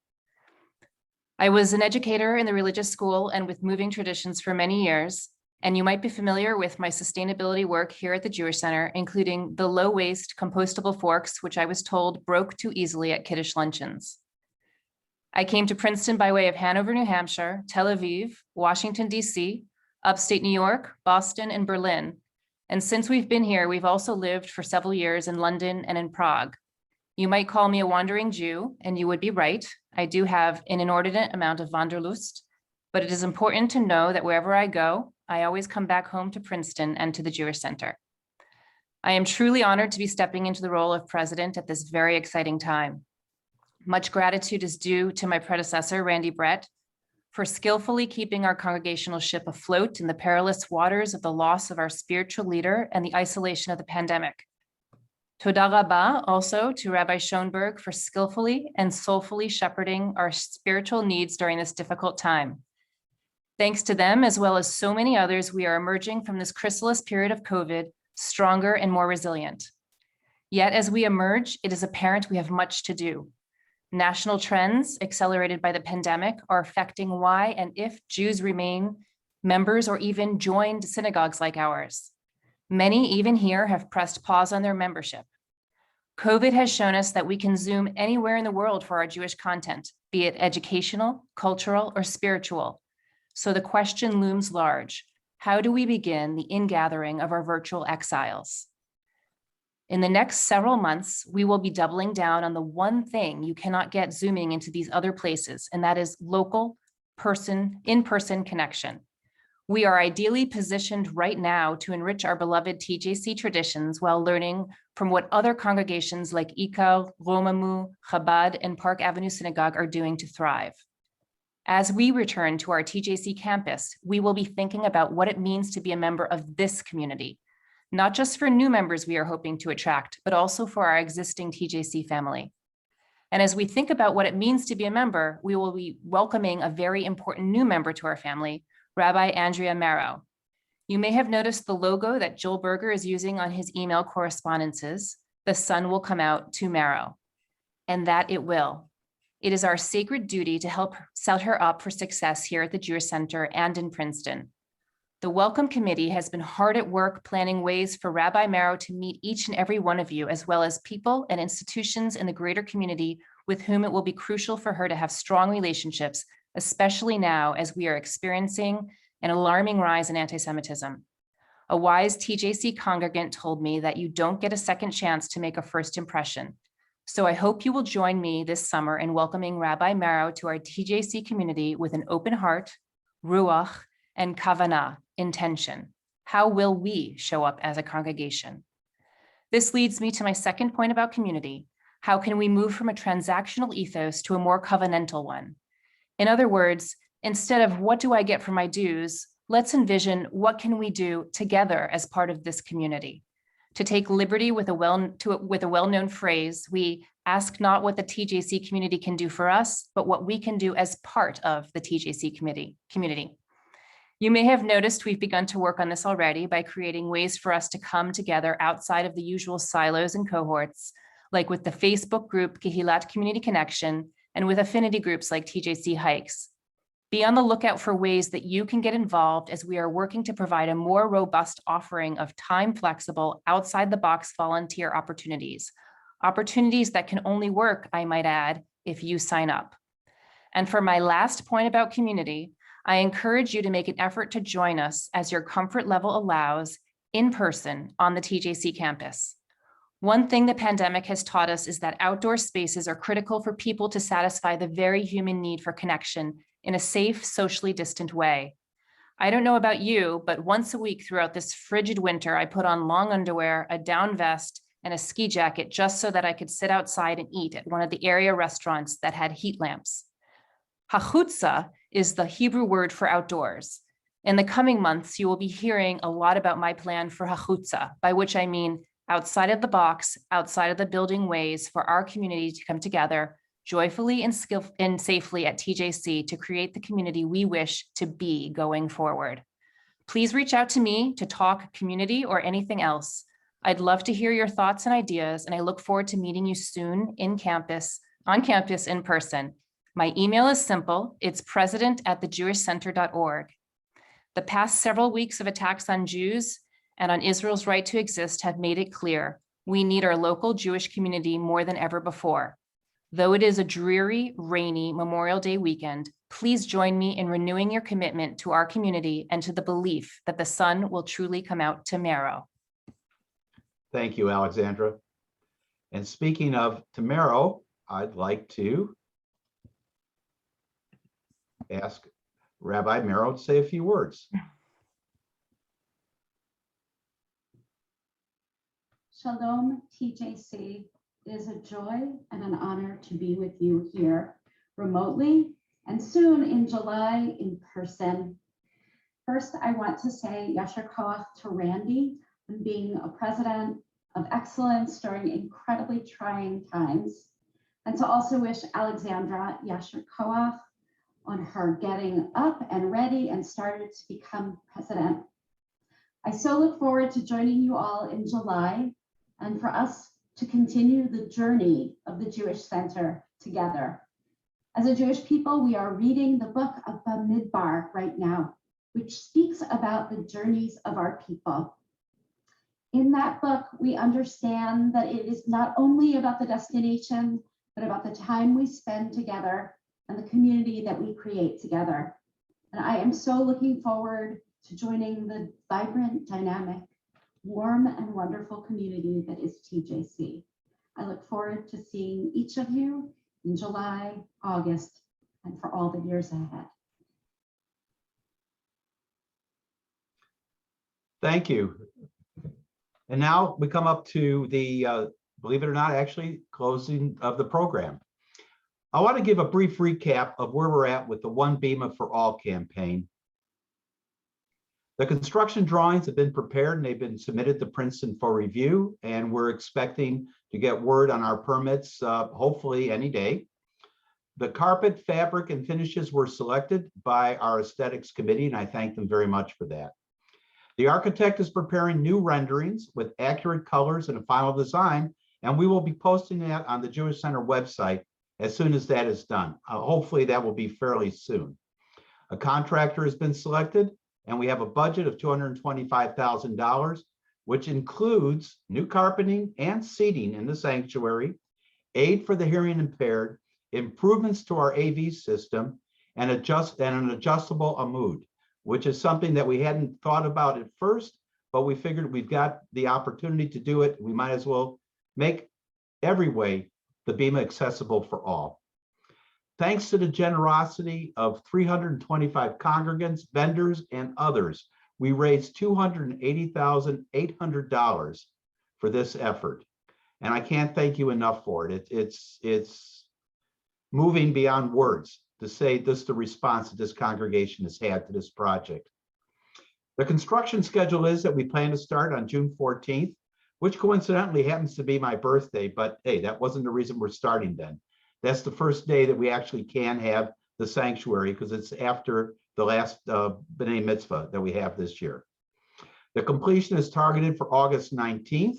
I was an educator in the religious school and with moving traditions for many years, and you might be familiar with my sustainability work here at the Jewish Center, including the low-waste compostable forks, which I was told broke too easily at Kiddush luncheons. I came to Princeton by way of Hanover, New Hampshire, Tel Aviv, Washington, D.C., upstate New York, Boston, and Berlin. And since we've been here, we've also lived for several years in London and in Prague. You might call me a wandering Jew, and you would be right. I do have an inordinate amount of Wanderlust, but it is important to know that wherever I go, I always come back home to Princeton and to the Jewish Center. I am truly honored to be stepping into the role of president at this very exciting time. Much gratitude is due to my predecessor, Randy Brett, for skillfully keeping our congregational ship afloat in the perilous waters of the loss of our spiritual leader and the isolation of the pandemic. Toda Rabba also to Rabbi Schoenberg for skillfully and soulfully shepherding our spiritual needs during this difficult time. Thanks to them, as well as so many others, we are emerging from this chrysalis period of COVID stronger and more resilient. Yet as we emerge, it is apparent we have much to do. National trends accelerated by the pandemic are affecting why and if Jews remain members or even joined synagogues like ours. Many, even here, have pressed pause on their membership. COVID has shown us that we can Zoom anywhere in the world for our Jewish content, be it educational, cultural, or spiritual. So the question looms large: how do we begin the ingathering of our virtual exiles? In the next several months, we will be doubling down on the one thing you cannot get Zooming into these other places, and that is local, in-person connection. We are ideally positioned right now to enrich our beloved TJC traditions while learning from what other congregations like Ikar, Romamu, Chabad, and Park Avenue Synagogue are doing to thrive. As we return to our TJC campus, we will be thinking about what it means to be a member of this community, not just for new members we are hoping to attract, but also for our existing TJC family. And as we think about what it means to be a member, we will be welcoming a very important new member to our family, Rabbi Andrea Marrow. You may have noticed the logo that Gil Berger is using on his email correspondences. The sun will come out to Marrow, and that it will. It is our sacred duty to help set her up for success here at the Jewish Center and in Princeton. The Welcome Committee has been hard at work planning ways for Rabbi Marrow to meet each and every one of you, as well as people and institutions in the greater community with whom it will be crucial for her to have strong relationships, especially now as we are experiencing an alarming rise in anti-Semitism. A wise TJC congregant told me that you don't get a second chance to make a first impression. So I hope you will join me this summer in welcoming Rabbi Marrow to our TJC community with an open heart, ruach, and kavanah, intention. How will we show up as a congregation? This leads me to my second point about community. How can we move from a transactional ethos to a more covenantal one? In other words, instead of what do I get for my dues, let's envision what can we do together as part of this community. To take liberty with a well-known phrase, we ask not what the TJC community can do for us, but what we can do as part of the TJC community. You may have noticed we've begun to work on this already by creating ways for us to come together outside of the usual silos and cohorts, like with the Facebook group Kehilat Community Connection and with affinity groups like TJC Hikes. Be on the lookout for ways that you can get involved as we are working to provide a more robust offering of time-flexible, outside-the-box volunteer opportunities that can only work, I might add, if you sign up. And for my last point about community, I encourage you to make an effort to join us as your comfort level allows in person on the TJC campus. One thing the pandemic has taught us is that outdoor spaces are critical for people to satisfy the very human need for connection in a safe, socially distant way. I don't know about you, but once a week throughout this frigid winter, I put on long underwear, a down vest, and a ski jacket just so that I could sit outside and eat at one of the area restaurants that had heat lamps. Hachutza is the Hebrew word for outdoors. In the coming months, you will be hearing a lot about my plan for Hachutza, by which I mean outside of the box, outside of the building ways for our community to come together joyfully and safely at TJC to create the community we wish to be going forward. Please reach out to me to talk community or anything else. I'd love to hear your thoughts and ideas, and I look forward to meeting you soon on campus in person. My email is simple. It's president@thejewishcenter.org. The past several weeks of attacks on Jews and on Israel's right to exist have made it clear we need our local Jewish community more than ever before. Though it is a dreary, rainy Memorial Day weekend, please join me in renewing your commitment to our community and to the belief that the sun will truly come out tomorrow. Thank you, Alexandra. And speaking of tomorrow, I'd like to ask Rabbi Marrow to say a few words. Shalom, TJC. It is a joy and an honor to be with you here remotely and soon in July in person. First, I want to say Yasher Koach to Randy on being a president of excellence during incredibly trying times, and to also wish Alexandra Yasher Koach on her getting up and ready and started to become president. I so look forward to joining you all in July and for us to continue the journey of the Jewish Center together. As a Jewish people, we are reading the book of Bamidbar right now, which speaks about the journeys of our people. In that book, we understand that it is not only about the destination, but about the time we spend together and the community that we create together. And I am so looking forward to joining the vibrant, dynamic, warm, and wonderful community that is TJC. I look forward to seeing each of you in July, August, and for all the years ahead. Thank you. And now we come up to the, believe it or not, actually closing of the program. I want to give a brief recap of where we're at with the One Bema for All campaign. The construction drawings have been prepared and they've been submitted to Princeton for review, and we're expecting to get word on our permits hopefully any day. The carpet, fabric, and finishes were selected by our aesthetics committee, and I thank them very much for that. The architect is preparing new renderings with accurate colors and a final design, and we will be posting that on the Jewish Center website as soon as that is done. Hopefully that will be fairly soon. A contractor has been selected, and we have a budget of $225,000, which includes new carpeting and seating in the sanctuary, aid for the hearing impaired, improvements to our AV system, and an adjustable amud, which is something that we hadn't thought about at first, but we figured we've got the opportunity to do it. We might as well make every way the Bema accessible for all. Thanks to the generosity of 325 congregants, vendors, and others, we raised $280,800 for this effort. And I can't thank you enough for it. It's moving beyond words to say this, the response that this congregation has had to this project. The construction schedule is that we plan to start on June 14th, which coincidentally happens to be my birthday, but hey, that wasn't the reason we're starting then. That's the first day that we actually can have the sanctuary because it's after the last B'nai Mitzvah that we have this year. The completion is targeted for August 19th.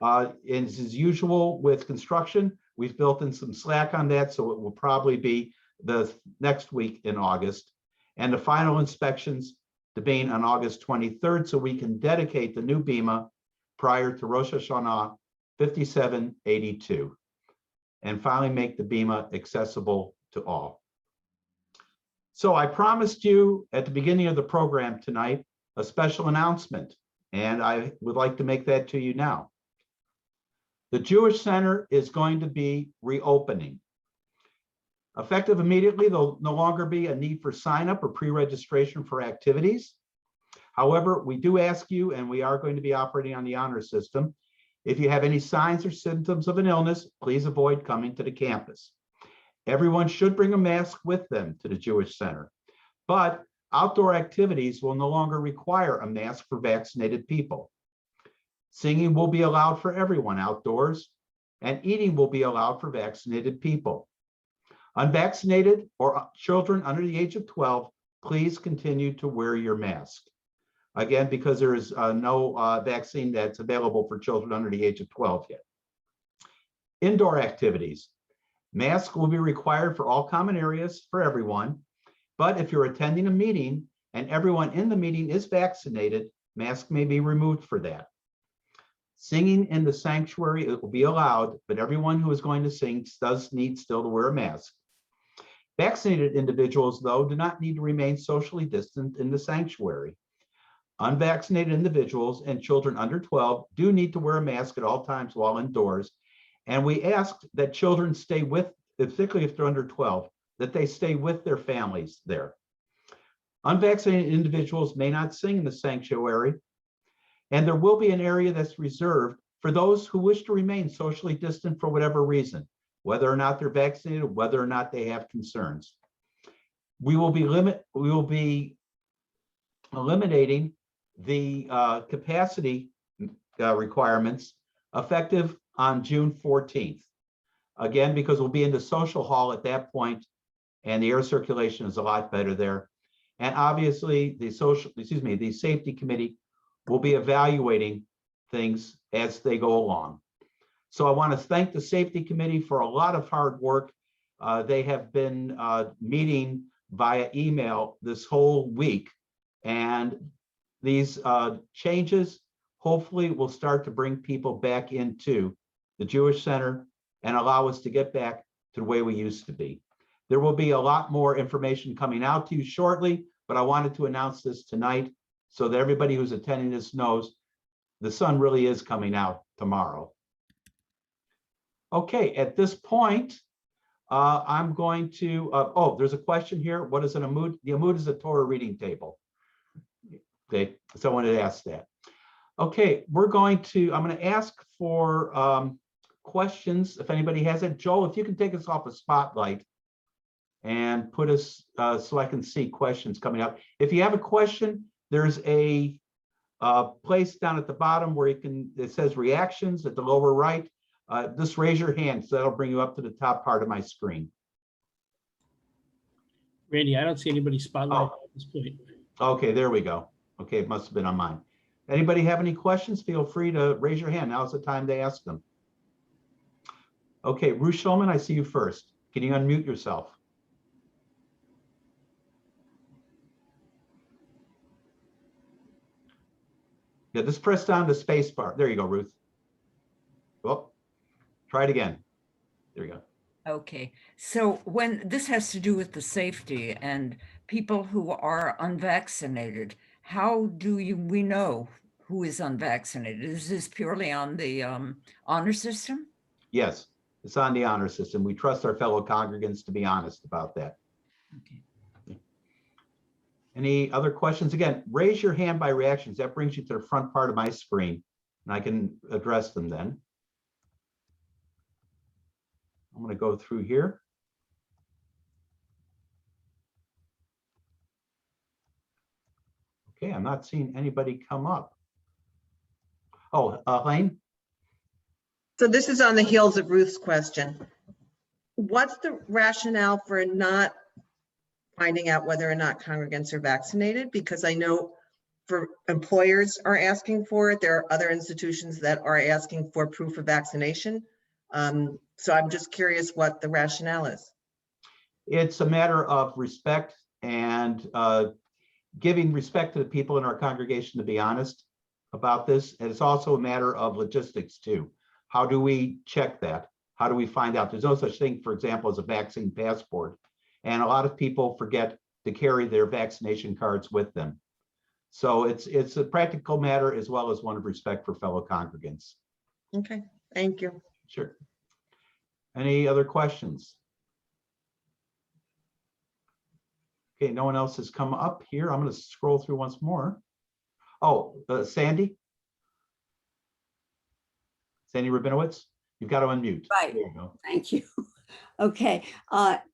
As usual with construction, we've built in some slack on that, so it will probably be the next week in August. And the final inspections to be on August 23rd, so we can dedicate the new Bema prior to Rosh Hashanah 5782. And finally make the Bema accessible to all. So I promised you at the beginning of the program tonight a special announcement, and I would like to make that to you now. The Jewish Center is going to be reopening. Effective immediately, there'll no longer be a need for sign up or pre-registration for activities. However, we do ask you, and we are going to be operating on the honor system, if you have any signs or symptoms of an illness, please avoid coming to the campus. Everyone should bring a mask with them to the Jewish Center, but outdoor activities will no longer require a mask for vaccinated people. Singing will be allowed for everyone outdoors, and eating will be allowed for vaccinated people. Unvaccinated or children under the age of 12, please continue to wear your mask. Again, because there is no vaccine that's available for children under the age of 12 yet. Indoor activities. Masks will be required for all common areas for everyone, but if you're attending a meeting and everyone in the meeting is vaccinated, masks may be removed for that. Singing in the sanctuary, it will be allowed, but everyone who is going to sing does need still to wear a mask. Vaccinated individuals, though, do not need to remain socially distant in the sanctuary. Unvaccinated individuals and children under 12 do need to wear a mask at all times while indoors. And we ask that children stay with, particularly if they're under 12, that they stay with their families there. Unvaccinated individuals may not sing in the sanctuary, and there will be an area that's reserved for those who wish to remain socially distant for whatever reason, whether or not they're vaccinated, whether or not they have concerns. we will be eliminating the capacity requirements effective on June 14th. Again, because we'll be in the social hall at that point, and the air circulation is a lot better there. And obviously, the safety committee will be evaluating things as they go along. So I want to thank the safety committee for a lot of hard work. They have been meeting via email this whole week, and these changes hopefully will start to bring people back into the Jewish Center and allow us to get back to the way we used to be. There will be a lot more information coming out to you shortly, but I wanted to announce this tonight so that everybody who's attending this knows the sun really is coming out tomorrow. Okay, at this point, I'm going to, oh, there's a question here. What is an Amud? The Amud is a Torah reading table. Okay, someone had asked that. Okay, I'm going to ask for questions if anybody has it. Joel, if you can take us off a spotlight and put us so I can see questions coming up. If you have a question, there's a place down at the bottom where it says reactions at the lower right. Just raise your hand, so that'll bring you up to the top part of my screen. Randy, I don't see anybody spotlight at this point. Okay, there we go. Okay, it must have been on mine. Anybody have any questions? Feel free to raise your hand. Now's the time to ask them. Okay, Ruth Schulman, I see you first. Can you unmute yourself? Yeah, just press down the space bar. There you go, Ruth. Oh, try it again. There you go. Okay, so when this has to do with the safety and people who are unvaccinated, how do we know who is unvaccinated? Is this purely on the honor system? Yes, it's on the honor system. We trust our fellow congregants to be honest about that. Okay. Any other questions? Again, raise your hand by reactions. That brings you to the front part of my screen, and I can address them then. I'm going to go through here. Okay, I'm not seeing anybody come up. Oh, Elaine? So this is on the heels of Ruth's question. What's the rationale for not finding out whether or not congregants are vaccinated? Because I know for employers are asking for it. There are other institutions that are asking for proof of vaccination. So I'm just curious what the rationale is. It's a matter of respect and giving respect to the people in our congregation to be honest about this. And it's also a matter of logistics too. How do we check that? How do we find out? There's no such thing, for example, as a vaccine passport. And a lot of people forget to carry their vaccination cards with them. So it's a practical matter as well as one of respect for fellow congregants. Okay, thank you. Sure. Any other questions? Okay, no one else has come up here. I'm going to scroll through once more. Oh, Sandy? Sandy Rabinowitz, you've got to unmute. Right. There you go. Thank you. Okay.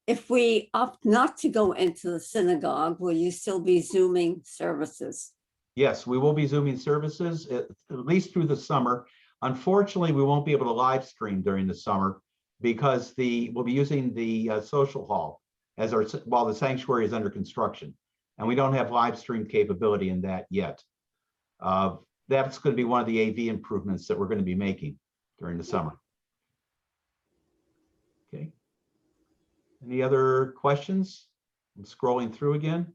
If we opt not to go into the synagogue, will you still be Zooming services? Yes, we will be Zooming services at least through the summer. Unfortunately, we won't be able to live stream during the summer because we'll be using the social hall as while the sanctuary is under construction, and we don't have live stream capability in that yet. That's going to be one of the AV improvements that we're going to be making during the summer. Okay. Any other questions? I'm scrolling through again.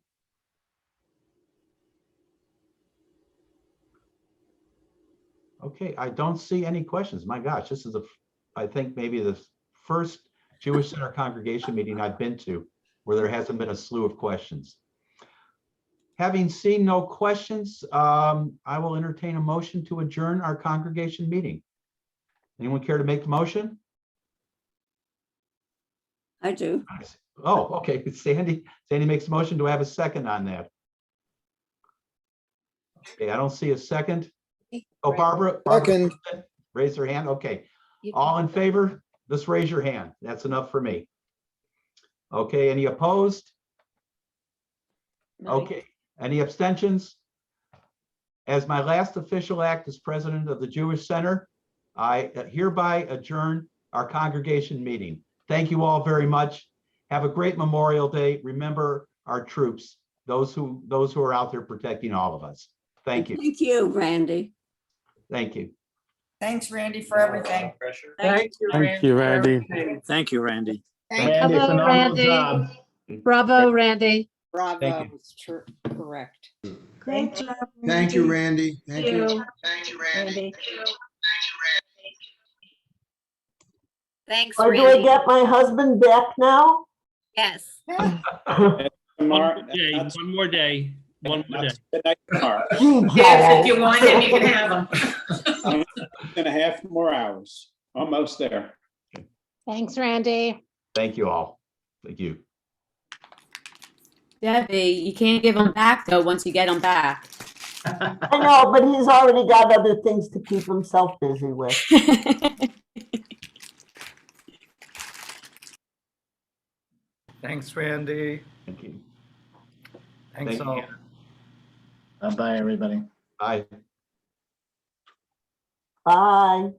Okay, I don't see any questions. My gosh, this is I think maybe the first Jewish Center congregation meeting I've been to where there hasn't been a slew of questions. Having seen no questions, I will entertain a motion to adjourn our congregation meeting. Anyone care to make the motion? I do. Oh, okay. Sandy makes a motion. Do I have a second on that? Okay, I don't see a second. Oh, Barbara Second. Raise her hand. Okay. All in favor? Just raise your hand. That's enough for me. Okay, any opposed? Okay, any abstentions? As my last official act as president of the Jewish Center, I hereby adjourn our congregation meeting. Thank you all very much. Have a great Memorial Day. Remember our troops, those who are out there protecting all of us. Thank you. Thank you, Randy. Thank you. Thanks, Randy, for everything. Thank you, Randy. Thank you, Randy. Randy, you. phenomenal job. Bravo, Randy. Thank Bravo, you. is correct. Great job. Thank you, Randy. Thank you. Randy. Thanks, Or do I Randy. get my husband back now? Yes. One more day. One more day. Good night tomorrow. Yes, if you want him, you can have him. 2.5 more hours. Almost there. Thanks, Randy. Thank you all. Thank you. Debbie, you can't give them back though once you get them back. I know, but he's already got other things to keep himself busy with. Thanks, Randy. Thank you. Thanks Thank all. you. Bye-bye, everybody. Bye. Bye.